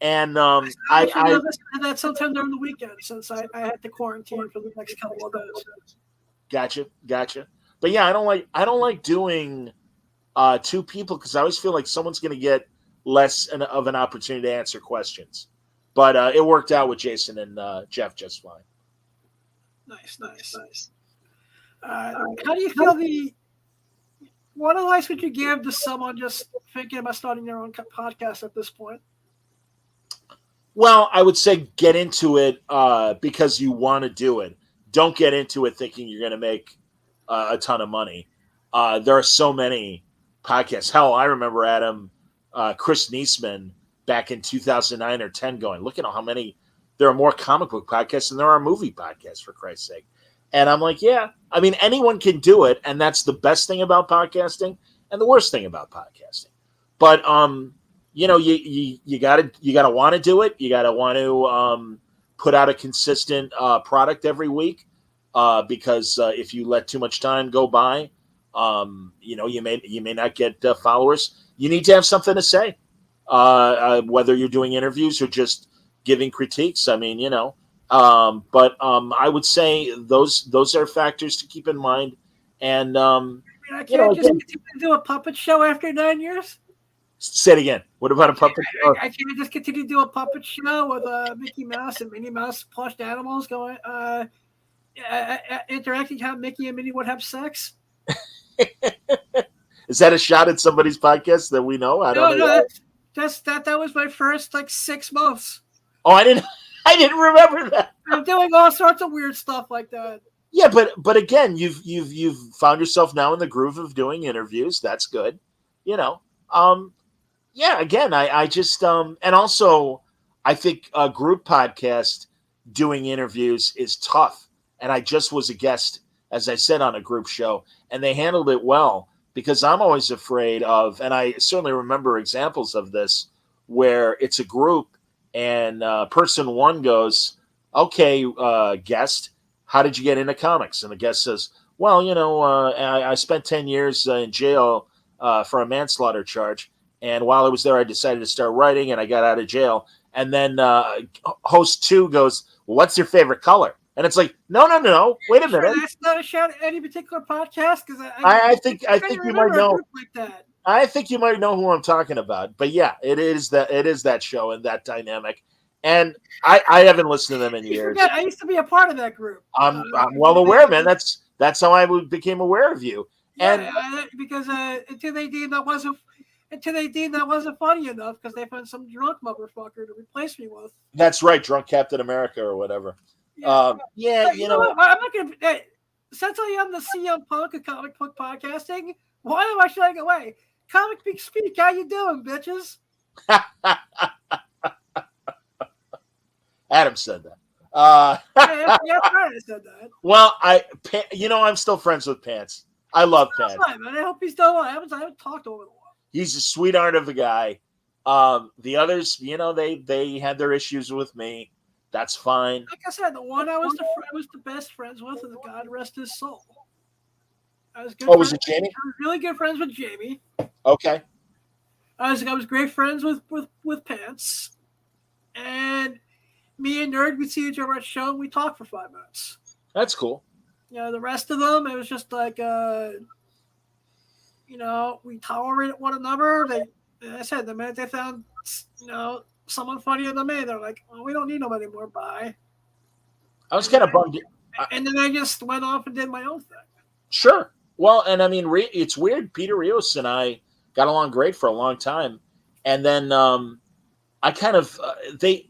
And I should have listened to that sometime during the weekend since I had to quarantine for the next couple of days. Gotcha. But yeah, I don't like doing two people because I always feel like someone's going to get less of an opportunity to answer questions. But it worked out with Jason and Jeff just fine. Nice. How do you feel what advice would you give to someone just thinking about starting their own podcast at this point? Well, I would say get into it because you want to do it. Don't get into it thinking you're going to make a ton of money. There are so many podcasts. Hell, I remember Adam, Chris Niesman back in 2009 or 10 going, look at how many, there are more comic book podcasts than there are movie podcasts, for Christ's sake. And I'm like, yeah, I mean, anyone can do it. And that's the best thing about podcasting and the worst thing about podcasting. But, you gotta want to do it. You gotta want to put out a consistent product every week because if you let too much time go by, you may not get followers. You need to have something to say, whether you're doing interviews or just giving critiques. I mean, but I would say those are factors to keep in mind. And I can't just continue to do a puppet show after 9 years. Say it again. What about a puppet? I can't just continue to do a puppet show with Mickey Mouse and Minnie Mouse plushed animals going interacting how Mickey and Minnie would have sex. Is that a shot at somebody's podcast that we know? I don't know. That was my first 6 months. Oh, I didn't remember that. I'm doing all sorts of weird stuff like that. Yeah, but again, you've found yourself now in the groove of doing interviews. That's good. Yeah, again, I just and also I think a group podcast doing interviews is tough. And I just was a guest, as I said, on a group show, and they handled it well because I'm always afraid of, and I certainly remember examples of this where it's a group and person one goes, okay, guest, how did you get into comics? And the guest says, well, I spent 10 years in jail for a manslaughter charge. And while I was there, I decided to start writing, and I got out of jail. And then host 2 goes, well, what's your favorite color? And it's like, no. Wait a minute. That's not a shout at any particular podcast because I think you might know. Like that. I think you might know who I'm talking about. But yeah, it is that show and that dynamic. And I haven't listened to them in years. I used to be a part of that group. I'm well aware, man. That's how I became aware of you. Yeah, because until they deemed that wasn't funny enough because they found some drunk motherfucker to replace me with. That's right, drunk Captain America or whatever. Yeah, you know what? I'm not gonna. Since I am the CM Punk of comic book podcasting, why am I shying away? Comic Book Speak, how you doing, bitches? Adam said that. Yeah, I said that. Well, I'm still friends with Pants. I love Pants. Fine, man. I hope he's still alive. I haven't talked to him in a while. He's a sweetheart of a guy. The others, they had their issues with me. That's fine. Like I said, the one I was the best friends with, and God rest his soul. I was good. Oh, was it Jamie? I was really good friends with Jamie. Okay. I was great friends with Pants, and me and Nerd would see each other at a show and we talked for 5 minutes. That's cool. The rest of them, it was just like we tolerated one another. I said the minute they found someone funnier than me, they're like, well, we don't need them anymore. Bye. I was kind of bummed. And then I just went off and did my own thing. Sure. Well, and I mean, it's weird. Peter Rios and I got along great for a long time, and then I kind of they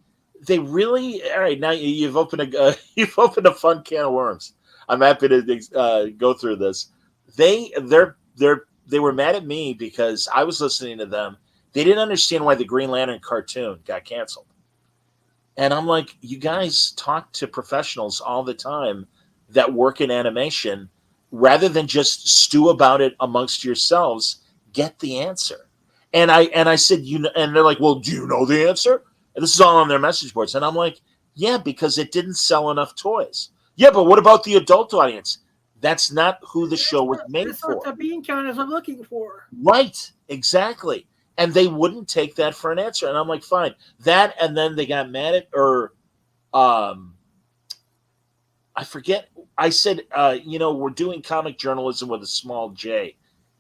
really all right. Now you've opened a you've opened a fun can of worms. I'm happy to go through this. They were mad at me because I was listening to them. They didn't understand why the Green Lantern cartoon got canceled. And I'm like, you guys talk to professionals all the time that work in animation. Rather than just stew about it amongst yourselves, get the answer. And I said, and they're like, well, do you know the answer? And this is all on their message boards. And I'm like, yeah, because it didn't sell enough toys. Yeah, but what about the adult audience? That's not who the show was made That's for. what the bean counters are looking for. Right, exactly. And they wouldn't take that for an answer. And I'm like, fine. That, and then they got mad at, or um, I forget. I said, we're doing comic journalism with a small J.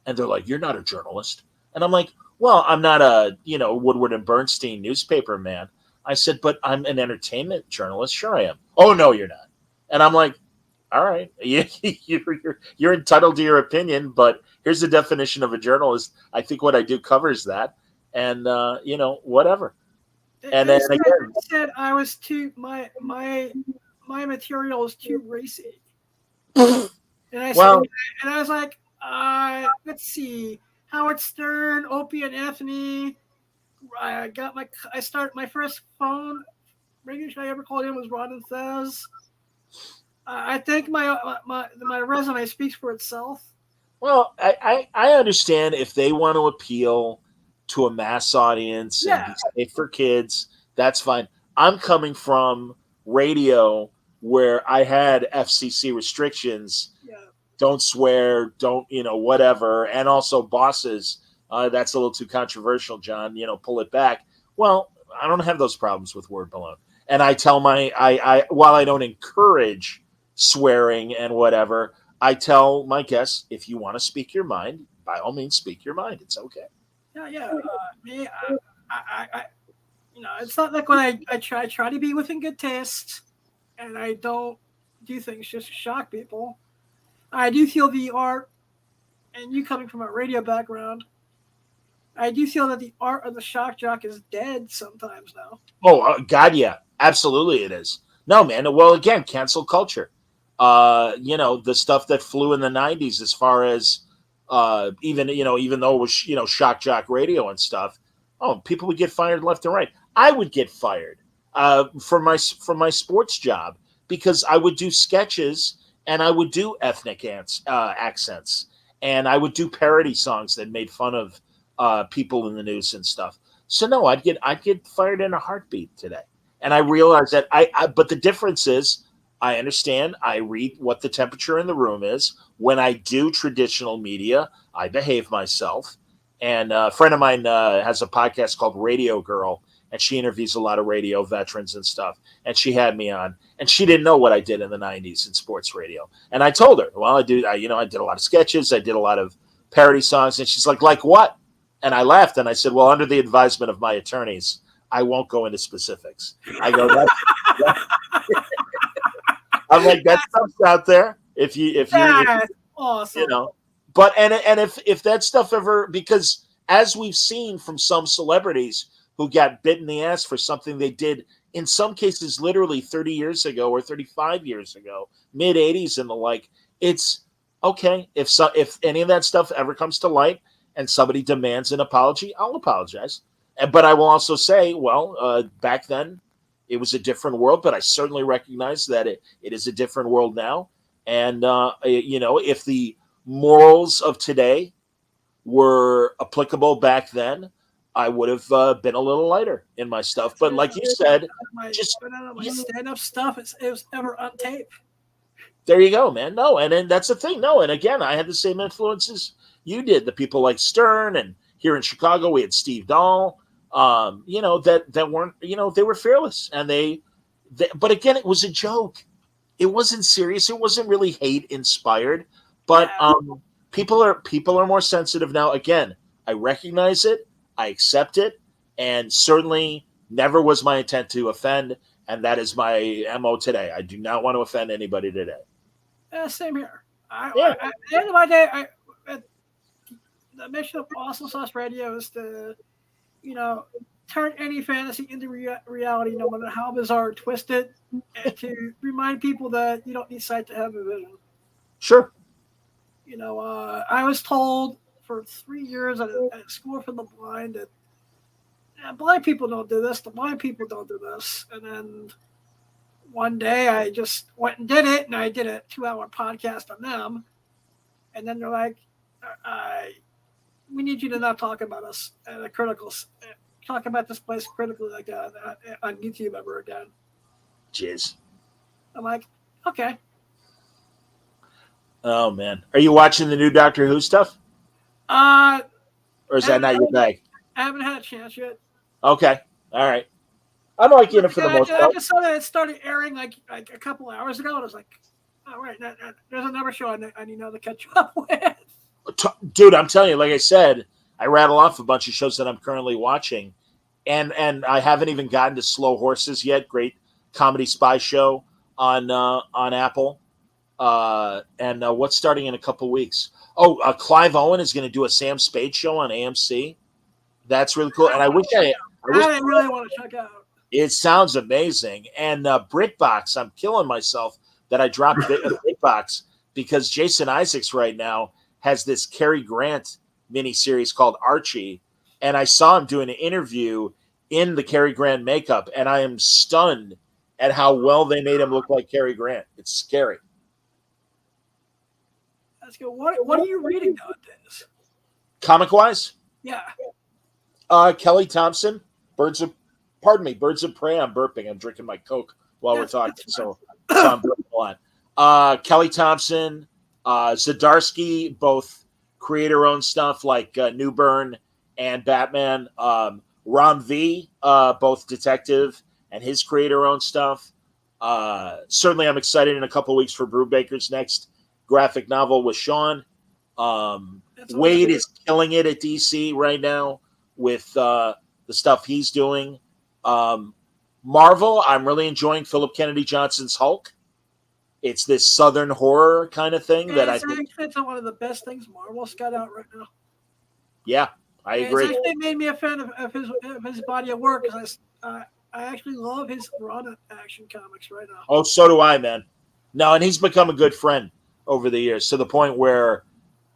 And they're like, you're not a journalist. And I'm like, well, I'm not a, Woodward and Bernstein newspaper man. I said, but I'm an entertainment journalist. Sure I am. Oh, no, you're not. And I'm like, all right, you're entitled to your opinion, but here's the definition of a journalist. I think what I do covers that. And, whatever. And then Instead, again, said I was too my material is too racy, and I said, well, and I was like, let's see, Howard Stern, Opie and Anthony. I started my first phone radio show I ever called in was Ron and Fez. I think my resume speaks for itself. Well, I understand if they want to appeal to a mass audience and Yeah, be safe for kids, that's fine. I'm coming from radio where I had FCC restrictions, yeah. don't swear, don't, whatever, and also bosses. That's a little too controversial, John. Pull it back. Well, I don't have those problems with word balloon. And I tell I while I don't encourage swearing and whatever, I tell my guests, if you want to speak your mind, by all means, speak your mind. It's okay. Yeah. Me, it's not like when I try to be within good taste, and I don't do things just to shock people. I do feel the art, and you coming from a radio background, I do feel that the art of the shock jock is dead sometimes now. Oh, God, yeah. Absolutely it is. No, man. Well, again, cancel culture. The stuff that flew in the 90s as far as even though it was, shock jock radio and stuff. Oh, people would get fired left and right. I would get fired from my sports job because I would do sketches and I would do ethnic accents and I would do parody songs that made fun of people in the news and stuff. So no, I'd get fired in a heartbeat today. And I realized that but the difference is I understand. I read what the temperature in the room is. When I do traditional media, I behave myself. And a friend of mine has a podcast called Radio Girl, and she interviews a lot of radio veterans and stuff. And she had me on, and she didn't know what I did in the '90s in sports radio. And I told her, well, I did a lot of sketches, I did a lot of parody songs, and she's like what? And I laughed, and I said, well, under the advisement of my attorneys, I won't go into specifics. I go, I'm like, that stuff's out there. If you're Awesome. But and if that stuff ever, because as we've seen from some celebrities who got bit in the ass for something they did in some cases literally 30 years ago or 35 years ago, mid 80s and the like, it's okay if any of that stuff ever comes to light and somebody demands an apology, I'll apologize. But I will also say, well, back then it was a different world, but I certainly recognize that it is a different world now. And, if the morals of today were applicable back then, I would have been a little lighter in my stuff. But like you said, My just stand-up stuff, it was ever on tape. there you go, man. No, and then that's the thing. No, and again, I had the same influences you did. The people like Stern, and here in Chicago, we had Steve Dahl. That weren't, they were fearless, and they but again, it was a joke. It wasn't serious. It wasn't really hate inspired. But Yeah. people are more sensitive now. Again, I recognize it, I accept it, and certainly never was my intent to offend. And that is my MO today. I do not want to offend anybody today. Same here. Yeah. At the end of my day, the mission of Awesome Sauce Radio is to, you know, turn any fantasy into reality, no matter how bizarre or twisted, and to remind people that you don't need sight to have a vision. Sure. You know, I was told for 3 years at school for the blind that blind people don't do this, the blind people don't do this. And then one day I just went and did it, and I did a 2-hour podcast on them. And then they're like, we need you to not talk about us at a critical, talk about this place critically like that on YouTube ever again. Jeez. I'm like, okay. Oh, man. Are you watching the new Doctor Who stuff? Or is that not your bag? I haven't had a chance yet. Okay. All right. I'm liking it for the most part. I just saw that it started airing like a couple hours ago, and I was like, oh, right. There's another show I need to catch up with. Dude, I'm telling you, like I said, I rattle off a bunch of shows that I'm currently watching, and I haven't even gotten to Slow Horses yet. Great comedy spy show on Apple. And what's starting in a couple weeks? Oh, Clive Owen is going to do a Sam Spade show on AMC. That's really cool. And I really want to check out. It sounds amazing. And BritBox, I'm killing myself that I dropped BritBox because Jason Isaacs right now has this Cary Grant miniseries called Archie. And I saw him doing an interview in the Cary Grant makeup, and I am stunned at how well they made him look like Cary Grant. It's scary. Let's go. What are you reading nowadays? Comic-wise? Yeah. Kelly Thompson, Birds of Prey. I'm burping. I'm drinking my Coke while we're talking, so I'm burping a lot. Kelly Thompson, Zdarsky, both create her own stuff like Newburn and Batman. Ram V, both detective, and his create her own stuff. Certainly, I'm excited in a couple weeks for Brubaker's next graphic novel with Sean. Wade is killing it at DC right now with the stuff he's doing. Marvel, I'm really enjoying Philip Kennedy Johnson's Hulk. It's this Southern horror kind of thing that I think it's one of the best things Marvel's got out right now. Yeah, I agree. It's actually made me a fan of his body of work because I actually love his run action comics right now. Oh, so do I, man. No, and he's become a good friend over the years to the point where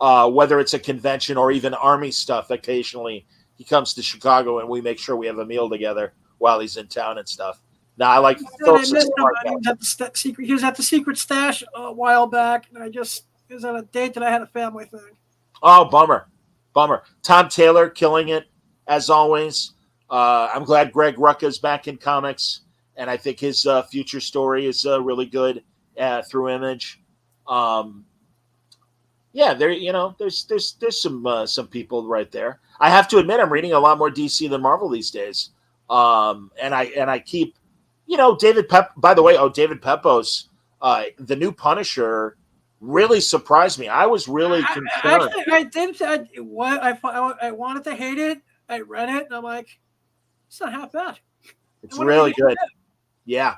whether it's a convention or even Army stuff, occasionally he comes to Chicago and we make sure we have a meal together while he's in town and stuff. Now, I like Philip's he was at the Secret Stash a while back, and it was on a date that I had a family thing. Oh, bummer. Tom Taylor killing it, as always. I'm glad Greg Rucka's back in comics, and I think his future story is really good through Image. Yeah, there's some people right there. I have to admit, I'm reading a lot more DC than Marvel these days. And I keep, David Pepos, the new Punisher, really surprised me. I was really concerned. I wanted to hate it. I read it, and I'm like, it's not half bad. It's really good. Yeah.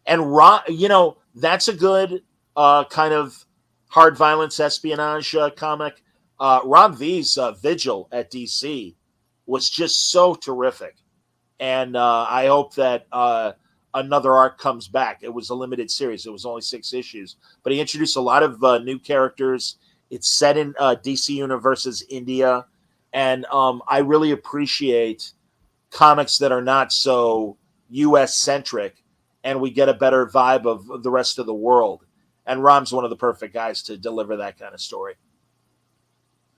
And that's a good kind of hard violence espionage comic. Ron V's Vigil at DC was just so terrific. And I hope that another arc comes back. It was a limited series. It was only 6 issues. But he introduced a lot of new characters. It's set in DC Universe's India. And I really appreciate comics that are not so U.S.-centric, and we get a better vibe of the rest of the world. And Rom's one of the perfect guys to deliver that kind of story.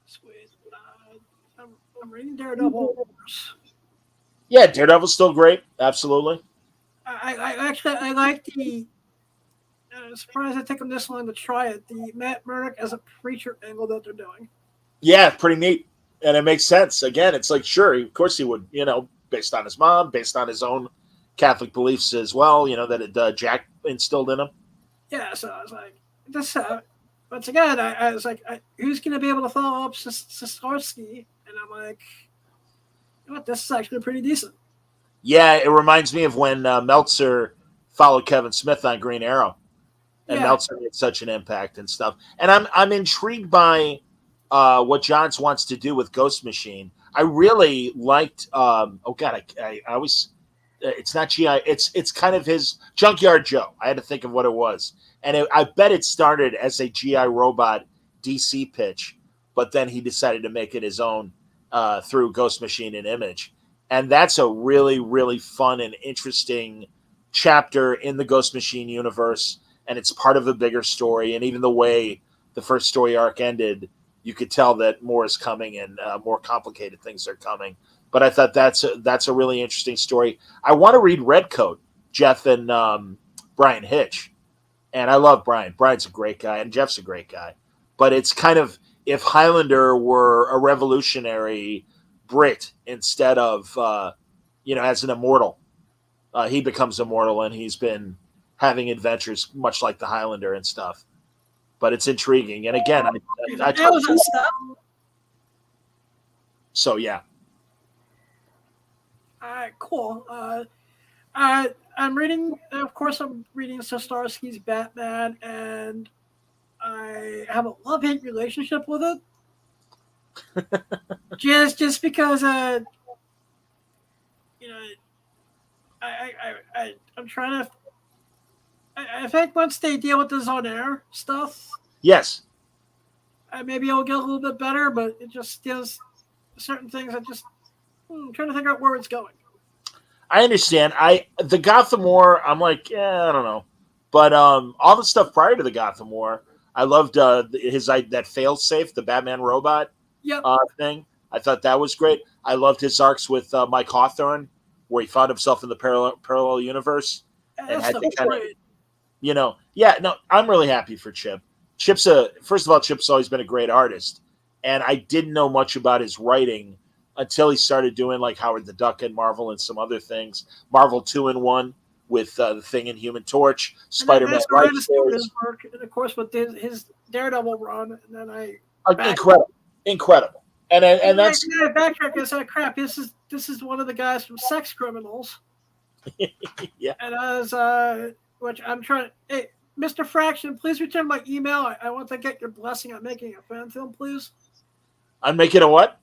Sweet. I'm reading Daredevil. Yeah, Daredevil's still great. Absolutely. I like the. I'm surprised it took them this long to try it. The Matt Murdock as a preacher angle that they're doing. Yeah, pretty neat, and it makes sense. Again, it's like, sure, of course he would. Based on his mom, based on his own Catholic beliefs as well. That Jack instilled in him. Yeah, so I was like, this. Once again, I was like, who's going to be able to follow up Sistarsky? And I'm like, this is actually pretty decent. Yeah, it reminds me of when Meltzer followed Kevin Smith on Green Arrow, and Meltzer made such an impact and stuff. And I'm intrigued by what Johns wants to do with Ghost Machine. I really liked. Oh God, I always. It's not GI. It's kind of his Junkyard Joe. I had to think of what it was, and I bet it started as a GI Robot DC pitch, but then he decided to make it his own through Ghost Machine and Image, and that's a really fun and interesting chapter in the Ghost Machine universe, and it's part of a bigger story. And even the way the first story arc ended, you could tell that more is coming and more complicated things are coming. But I thought that's a really interesting story. I want to read Redcoat, Jeff and Brian Hitch, and I love Brian. Brian's a great guy, and Jeff's a great guy. But it's kind of if Highlander were a revolutionary Brit instead of as an immortal, he becomes immortal, and he's been having adventures much like the Highlander and stuff. But it's intriguing, and again, I Amazon stuff. So yeah. All right, cool. I'm reading, of course, I'm reading Starsky's Batman, and I have a love-hate relationship with it. just because, I'm trying to. I think once they deal with this on-air stuff, Yes. maybe it'll get a little bit better. But it just gives certain things. I'm trying to figure out where it's going. I understand. The Gotham War, I'm like, I don't know, but all the stuff prior to the Gotham War, I loved his that fail safe, the Batman robot thing. I thought that was great. I loved his arcs with Mike Hawthorne, where he found himself in the parallel universe and had to kind of, I'm really happy for Chip. Chip's always been a great artist, and I didn't know much about his writing until he started doing like Howard the Duck and Marvel and some other things. Marvel 2-in-1 with the Thing and Human Torch, Spider-Man Life Stories. And of course with his Daredevil run, and then incredible. And that's backtrack and said, crap, this is one of the guys from Sex Criminals. Yeah. And which I'm trying. Hey, Mr. Fraction, please return my email. I want to get your blessing on making a fan film, please. I'm making a what?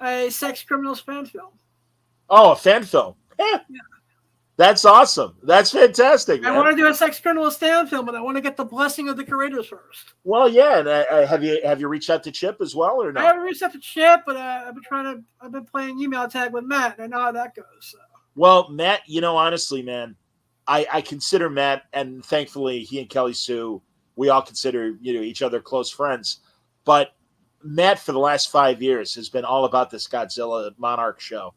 A Sex Criminals fan film. Oh, a fan film. Yeah. That's awesome. That's fantastic, man. I want to do a Sex Criminals fan film, and I want to get the blessing of the creators first. Well, yeah. And have you reached out to Chip as well, or no? I haven't reached out to Chip, but I've been playing email tag with Matt, and I know how that goes. So. Well, Matt, honestly, man, I consider Matt, and thankfully he and Kelly Sue, we all consider each other close friends, but Matt for the last 5 years has been all about this Godzilla Monarch show.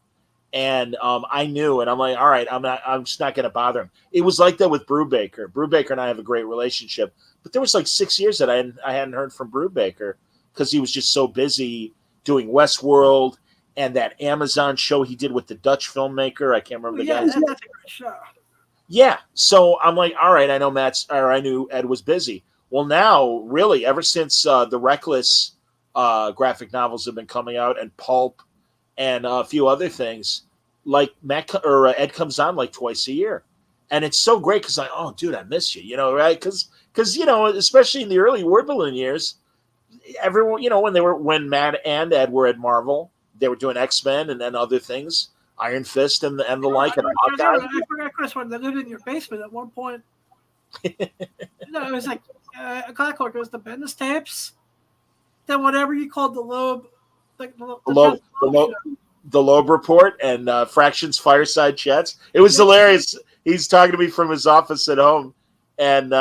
And I knew, and I'm like, all right, I'm just not going to bother him. It was like that with Brubaker. Brubaker and I have a great relationship, but there was like 6 years that I hadn't heard from Brubaker because he was just so busy doing Westworld and that Amazon show he did with the Dutch filmmaker. I can't remember the guy's name. That's a great show. Yeah. So I'm like, all right, I knew Ed was busy. Well, now, really, ever since the Reckless graphic novels have been coming out and Pulp and a few other things, like Ed comes on like twice a year. And it's so great because oh, dude, I miss you, right? Because especially in the early Word Balloon years, everyone, when Matt and Ed were at Marvel, they were doing X-Men and then other things, Iron Fist and the like. And I forgot, Chris, when they lived in your basement at one point. It was like a clockwork. It was the Bendis tapes, then whatever you called the Loeb, like the Loeb Report and Fractions Fireside Chats. It was hilarious. He's talking to me from his office at home, and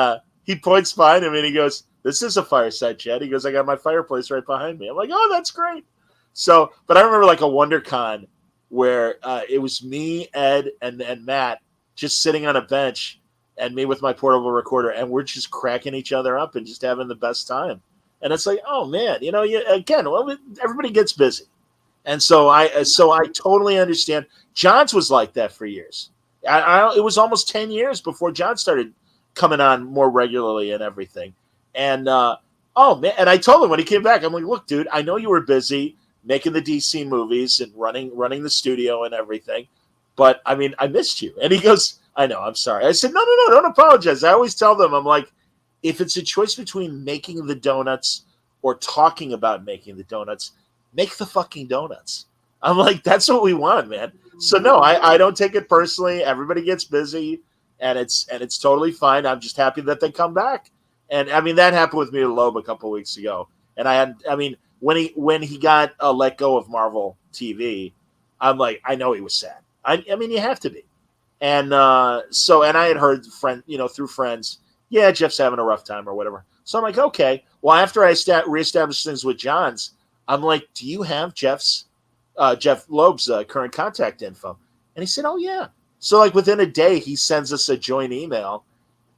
he points behind him and he goes, "This is a fireside chat." He goes, "I got my fireplace right behind me." I'm like, "Oh, that's great." So, but I remember like a WonderCon where it was me, Ed, and Matt just sitting on a bench, and me with my portable recorder, and we're just cracking each other up and just having the best time. And it's like, oh man, everybody gets busy, and so I totally understand. Johns was like that for years. It was almost 10 years before John started coming on more regularly and everything. And oh man, and I told him when he came back, I'm like, look, dude, I know you were busy making the DC movies and running the studio and everything, but I mean, I missed you. And he goes, I know, I'm sorry. I said, no, don't apologize. I always tell them, I'm like, if it's a choice between making the donuts or talking about making the donuts, make the fucking donuts. I'm like, that's what we want, man. So no, I don't take it personally. Everybody gets busy, and it's totally fine. I'm just happy that they come back. And I mean, that happened with me with Loeb a couple of weeks ago. And when he got let go of Marvel TV, I'm like, I know he was sad. I mean, you have to be. And and I had heard through friends, yeah, Jeff's having a rough time or whatever. So I'm like, okay. Well, after I reestablished things with John's, I'm like, do you have Jeff Loeb's current contact info? And he said, oh yeah. So like within a day, he sends us a joint email,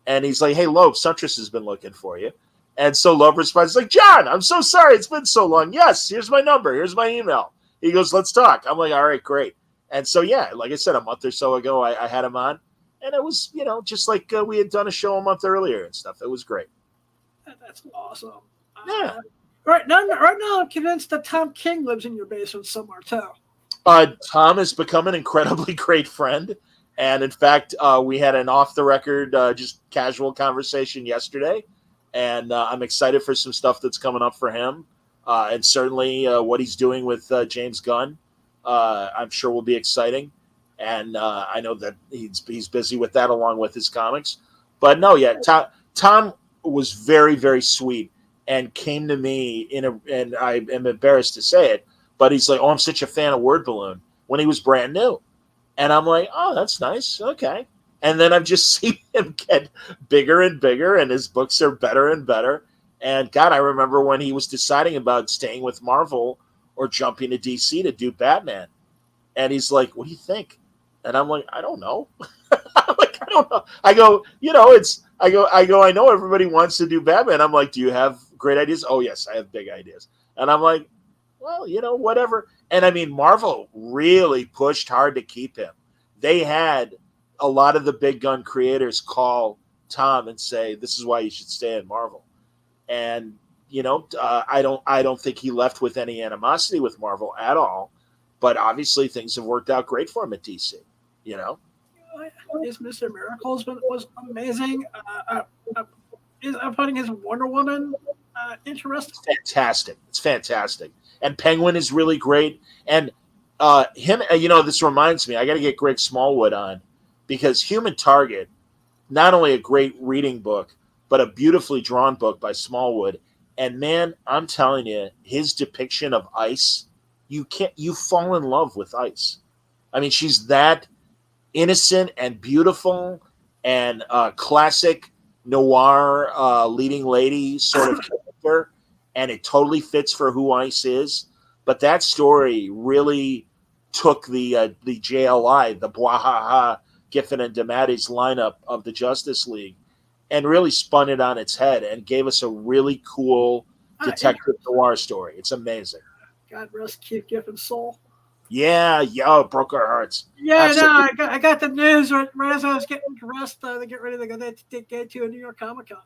and he's like, hey Loeb, Suntress has been looking for you. And so Loeb responds like, John, I'm so sorry it's been so long. Yes, here's my number. Here's my email. He goes, let's talk. I'm like, all right, great. And so, yeah, like I said, a month or so ago, I had him on. And it was, just like we had done a show a month earlier and stuff. It was great. That's awesome. Yeah. Right now, I'm convinced that Tom King lives in your basement somewhere, too. Tom has become an incredibly great friend. And in fact, we had an off-the-record, just casual conversation yesterday. And I'm excited for some stuff that's coming up for him. And certainly what he's doing with James Gunn, I'm sure will be exciting. And I know that he's busy with that along with his comics. But no, yeah, Tom was very, very sweet and came to me and I am embarrassed to say it, but he's like, oh, I'm such a fan of Word Balloon when he was brand new. And I'm like, oh, that's nice. Okay. And then I've just seen him get bigger and bigger, and his books are better and better. And God, I remember when he was deciding about staying with Marvel or jumping to DC to do Batman. And he's like, what do you think? And I'm like, I don't know. I'm like, I don't know. I go, I know everybody wants to do Batman. I'm like, do you have great ideas? Oh, yes, I have big ideas. And I'm like, well, whatever. And I mean, Marvel really pushed hard to keep him. They had a lot of the big gun creators call Tom and say, this is why you should stay in Marvel. And, I don't think he left with any animosity with Marvel at all. But obviously things have worked out great for him at DC, His Mr. Miracles was amazing. I'm finding his Wonder Woman interesting. It's fantastic. And Penguin is really great. And him, this reminds me, I got to get Greg Smallwood on, because Human Target, not only a great reading book, but a beautifully drawn book by Smallwood. And man, I'm telling you, his depiction of Ice, you fall in love with Ice. I mean, she's that innocent and beautiful and classic noir leading lady sort of character, and it totally fits for who Ice is. But that story really took the JLI, the Bwahaha, Giffen and DeMatteis lineup of the Justice League, and really spun it on its head and gave us a really cool detective noir story. It's amazing. God rest Keith Giffen's soul. Yeah, it broke our hearts. Yeah, absolutely. No, I got the news right as I was getting dressed to get ready to go to get to a New York Comic Con.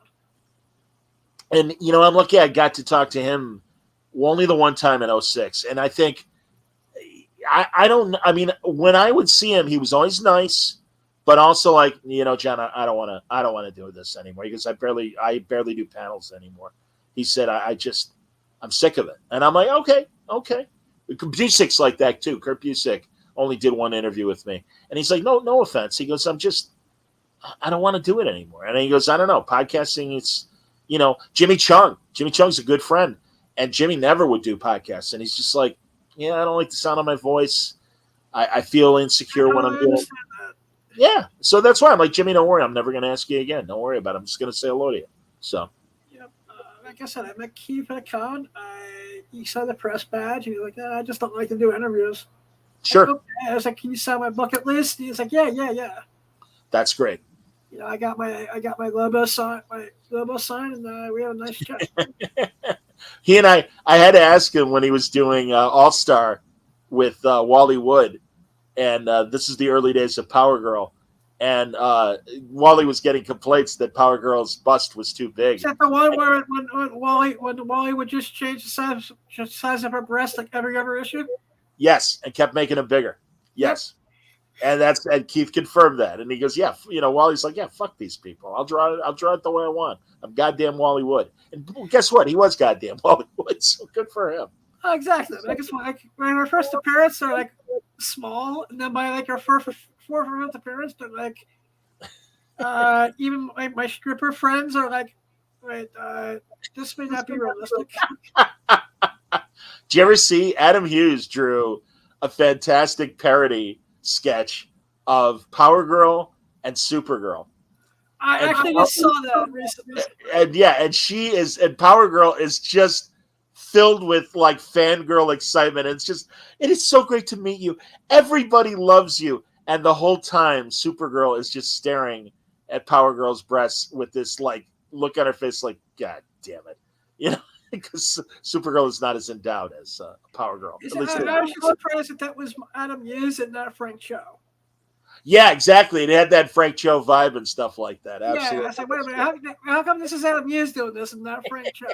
And, I'm lucky I got to talk to him only the one time in 2006. And I think, when I would see him, he was always nice, but also like, John, I don't want to do this anymore, because I barely do panels anymore. He said, I'm sick of it. And I'm like, okay. Busick's like that too. Kurt Busick only did one interview with me. And he's like, no offense. He goes, I don't want to do it anymore. And he goes, I don't know. Podcasting, it's, Jimmy Chung. Jimmy Chung's a good friend. And Jimmy never would do podcasts. And he's just like, I don't like the sound of my voice. I feel insecure when I'm doing it. Yeah. So that's why I'm like, Jimmy, don't worry. I'm never going to ask you again. Don't worry about it. I'm just going to say hello to you. So. Yep. Like I said, I met Keith at a con. He saw the press badge. He was like, I just don't like to do interviews. Sure. I was like, can you sign my bucket list? He's like, yeah. That's great. I got my Lobo sign, and we had a nice chat. He and I had to ask him when he was doing All-Star with Wally Wood, and this is the early days of Power Girl, and Wally was getting complaints that Power Girl's bust was too big. Is that the one where when Wally would just change the size of her breast like every other issue? Yes, and kept making them bigger. Yes. Yep. And Keith confirmed that. And he goes, yeah, Wally's like, yeah, fuck these people. I'll draw it the way I want. I'm goddamn Wally Wood. And guess what? He was goddamn Wally Wood. So good for him. Oh, exactly. I guess when our first appearance are like small, and then by like our fourth or fifth appearance, but like even my stripper friends are like, wait, this may not be realistic. Did you ever see Adam Hughes drew a fantastic parody sketch of Power Girl and Supergirl? I actually just saw that recently. And Power Girl is just filled with like fangirl excitement. It is so great to meet you. Everybody loves you. And the whole time Supergirl is just staring at Power Girl's breasts with this like look on her face like, God damn it. You know, because Supergirl is not as endowed as Power Girl. I was surprised that was Adam Hughes and not Frank Cho. Yeah, exactly. It had that Frank Cho vibe and stuff like that. Absolutely. Yeah, I was like, wait a minute, how come this is Adam Hughes doing this and not Frank Cho?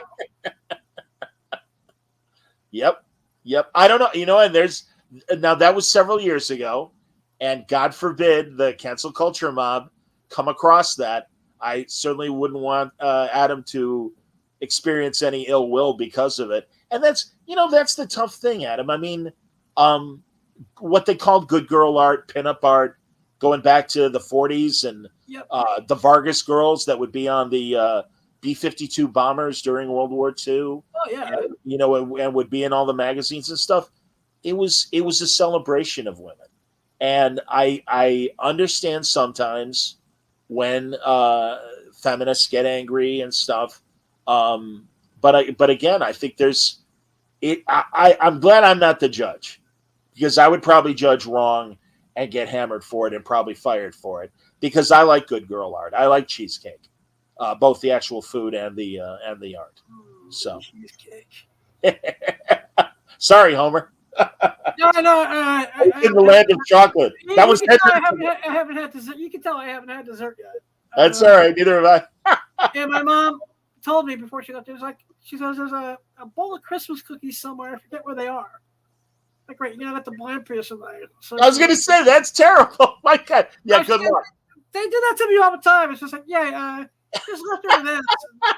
Yep. I don't know. You know, and now that was several years ago, and God forbid the cancel culture mob come across that. I certainly wouldn't want Adam to experience any ill will because of it. And that's the tough thing, Adam. I mean, what they called good girl art, pinup art, going back to the 40s and the Vargas girls that would be on the B-52 bombers during World War II. Oh yeah, and would be in all the magazines and stuff. It was a celebration of women, and I understand sometimes when feminists get angry and stuff. But again, I think there's it. I'm glad I'm not the judge, because I would probably judge wrong and get hammered for it and probably fired for it, because I like good girl art. I like cheesecake, both the actual food and the art. So, sorry, Homer. No. In the land of chocolate. That was. I haven't had dessert. You can tell I haven't had dessert yet. That's all right. Neither have I. And my mom told me before she left, she says there's a bowl of Christmas cookies somewhere. I forget where they are. Like, right, at the blind person there. So I was going to say, that's terrible. My God. Yeah, good luck. They do that to me all the time. It's just like, just left her this.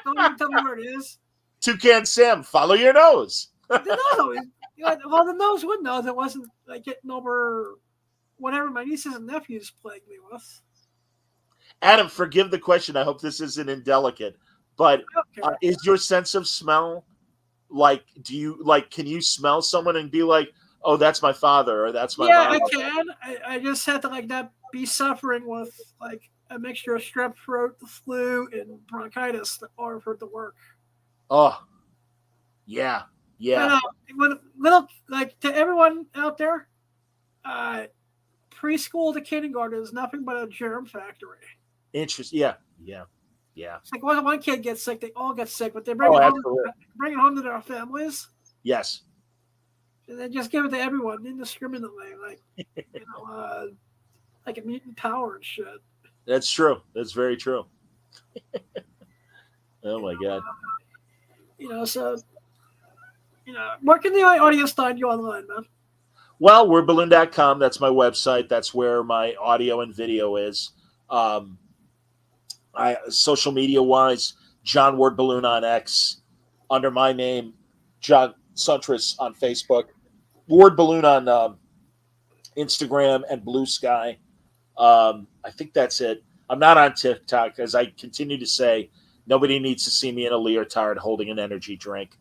Don't even tell me where it is. Toucan Sam, follow your nose. The nose would know if it wasn't like getting over whatever my nieces and nephews plagued me with. Adam, forgive the question. I hope this isn't indelicate, but is your sense of smell like? Do you can you smell someone and be like, "Oh, that's my father," or "That's my mom"? I can. I just had to not be suffering with like a mixture of strep throat, the flu, and bronchitis that are for it to work. Oh, yeah. When little to everyone out there, preschool to kindergarten is nothing but a germ factory. Interesting. Yeah. It's like when one kid gets sick, they all get sick, but they bring it home to their families. Yes. And then just give it to everyone indiscriminately, like a mutant power and shit. That's true. That's very true. Oh my God. Where can the audience find you online, man? Well, we're balloon.com. That's my website. That's where my audio and video is. Social media wise, John Ward Balloon on X, under my name, John Suntris on Facebook, Ward Balloon on Instagram and Blue Sky. I think that's it. I'm not on TikTok, as I continue to say, nobody needs to see me in a leotard holding an energy drink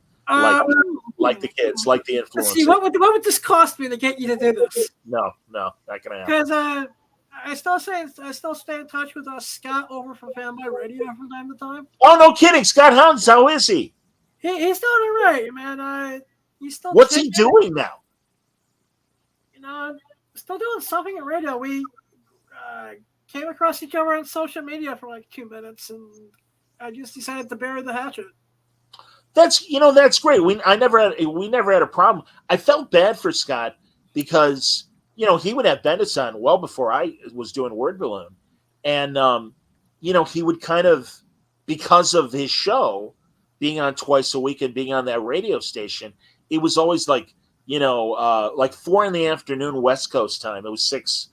like the kids, like the influencers. See, what would this cost me to get you to do this? No, not gonna happen. Because I still stay in touch with Scott over from Fanboy Radio from time to time. Oh, no kidding, Scott Huns, how is he? He's doing all right, man. He's still. What's he doing now? Still doing something at radio. We came across each other on social media for like 2 minutes, and I just decided to bury the hatchet. That's great. We never had a problem. I felt bad for Scott because he would have Bendis on well before I was doing Word Balloon, and he would kind of, because of his show being on twice a week and being on that radio station, it was always like 4 p.m. West Coast time. It was 6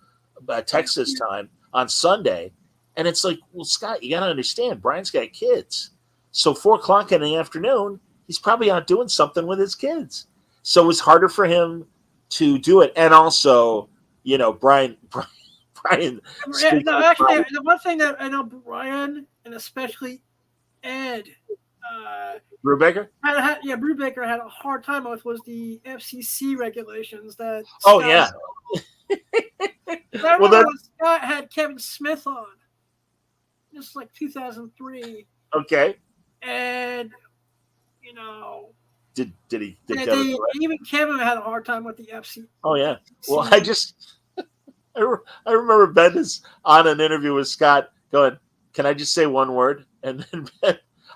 Texas time on Sunday, and it's like, well, Scott, you got to understand, Brian's got kids. So 4 o'clock in the afternoon, he's probably out doing something with his kids. So it was harder for him to do it. And also, Brian, No, actually, the one thing that I know Brian and especially Ed, Brubaker? Brubaker had a hard time with was the FCC regulations that. Oh, yeah. I remember when Scott had Kevin Smith on, just like 2003. Okay. And did he? Even Kevin had a hard time with the FCC. Oh yeah. Well, I remember Ben is on an interview with Scott going, "Can I just say one word?" And then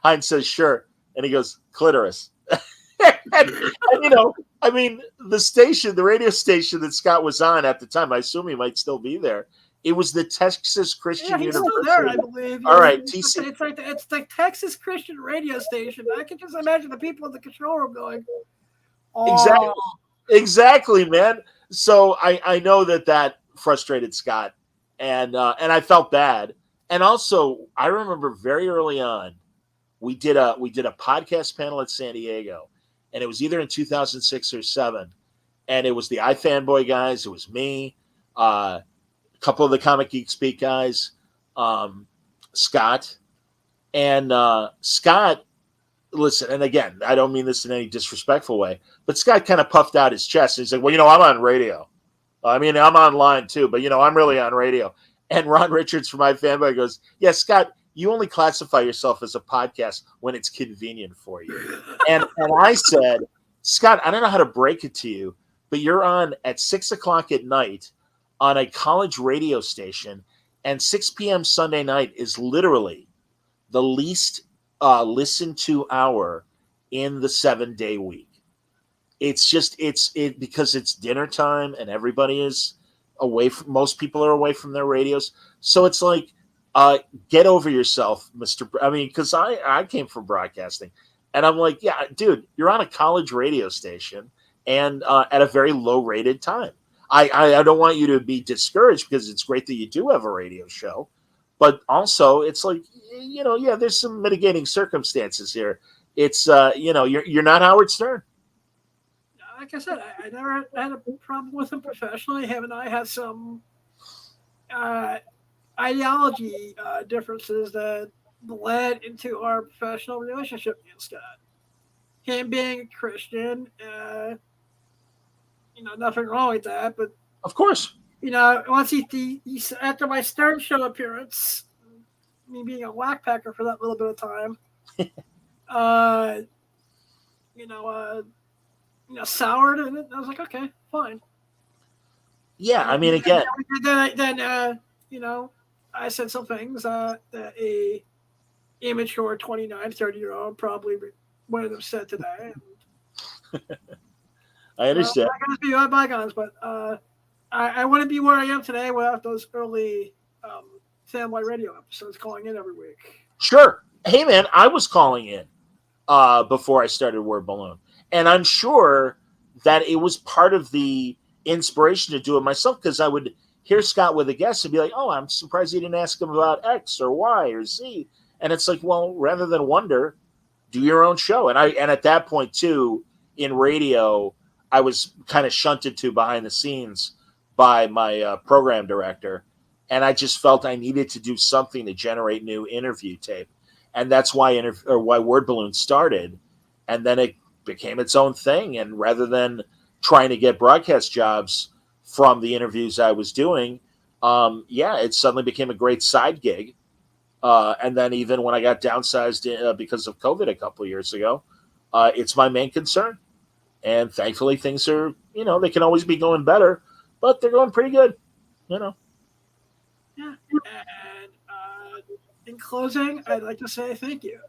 Hines says, "Sure," and he goes, "Clitoris." and the radio station that Scott was on at the time, I assume he might still be there. It was the Texas Christian University. Still there, I believe. All right, TC. It's the Texas Christian radio station. I can just imagine the people in the control room going, "Oh." Exactly, man. So I know that frustrated Scott, and I felt bad. And also, I remember very early on, we did a podcast panel at San Diego, and it was either in 2006 or 7, and it was the iFanboy guys. It was me. Couple of the Comic Geek Speak guys, Scott. And Scott, listen, and again, I don't mean this in any disrespectful way, but Scott kind of puffed out his chest. He's like, "Well, I'm on radio. I mean, I'm online too, but, I'm really on radio." And Ron Richards from iFanboy goes, "Yeah, Scott, you only classify yourself as a podcast when it's convenient for you." And I said, "Scott, I don't know how to break it to you, but you're on at 6 o'clock at night on a college radio station, and 6 p.m. Sunday night is literally the least listened to hour in the 7-day week. It's just because it's dinner time and everybody is away from, most people are away from their radios. So it's like, get over yourself, Mr. Because I came from broadcasting, and I'm like, yeah, dude, you're on a college radio station and at a very low rated time. I don't want you to be discouraged because it's great that you do have a radio show, but also it's like, there's some mitigating circumstances here. It's, you're not Howard Stern." Like I said, I never had a problem with him professionally. Him and I had some ideology differences that bled into our professional relationship, me and Scott. Him being a Christian, nothing wrong with that, but of course, once he after my Stern Show appearance, me being a whackpacker for that little bit of time, soured, and I was like, okay, fine. Yeah, I mean, again, then I said some things that a immature 29, 30-year-old probably wouldn't have said today. I understand. Bygones be bygones, but I wouldn't be where I am today without those early Fanboy Radio episodes calling in every week. Sure. Hey, man, I was calling in before I started Word Balloon, and I'm sure that it was part of the inspiration to do it myself, because I would hear Scott with a guest and be like, "Oh, I'm surprised you didn't ask him about X or Y or Z." And it's like, well, rather than wonder, do your own show. And at that point too, in radio, I was kind of shunted to behind the scenes by my program director, and I just felt I needed to do something to generate new interview tape, and that's why Word Balloon started, and then it became its own thing. And rather than trying to get broadcast jobs from the interviews I was doing, it suddenly became a great side gig. And then even when I got downsized because of COVID a couple of years ago, it's my main concern. And thankfully things are, they can always be going better, but they're going pretty good, Yeah. And in closing, I'd like to say thank you.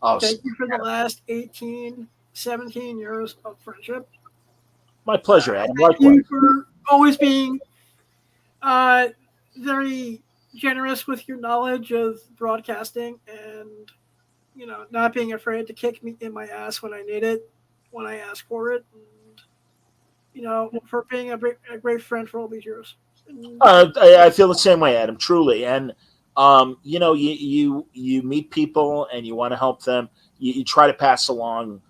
Oh, thank you for the last 18, 17 years of friendship. My pleasure, Adam. Thank you for always being very generous with your knowledge of broadcasting, and not being afraid to kick me in my ass when I need it, when I ask for it, and for being a great friend for all these years. I feel the same way, Adam, truly. And You know, you meet people and you want to help them. You try to pass along,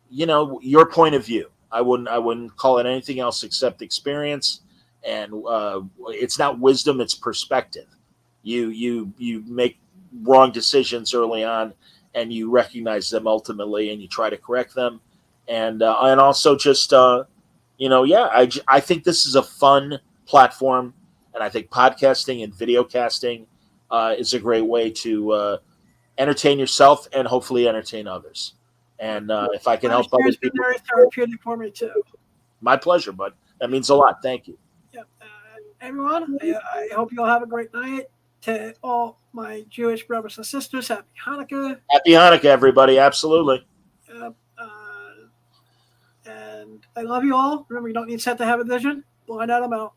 you know, your point of view. I wouldn't call it anything else except experience, and it's not wisdom, it's perspective. You make wrong decisions early on, and you recognize them ultimately, and you try to correct them, and also just you know, yeah, I think this is a fun platform, and I think podcasting and video casting is a great way to entertain yourself and hopefully entertain others. And if I can Last help other year's been people, very therapeutic for me too. my pleasure, bud. That means a lot. Thank you. Yep. Everyone, I hope you all have a great night. To all my Jewish brothers and sisters, happy Hanukkah. Happy Hanukkah, everybody. Absolutely. Yep. And I love you all. Remember, you don't need set to have a vision. Blind Adam out.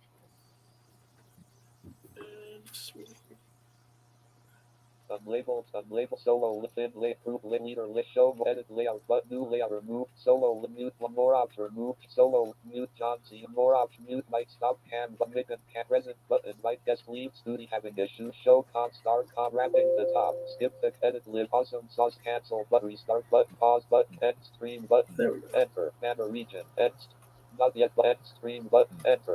Unlabeled solo within lay group lay leader list show edit layout but new layout removed solo mute one more option removed solo mute John C more option mute mic stop cam but mic and cam present button mic guest leave studio having issues show con start com wrapping the top skip the edit live awesome sauce cancel but restart button pause button end stream button enter banner region end not yet end stream button enter.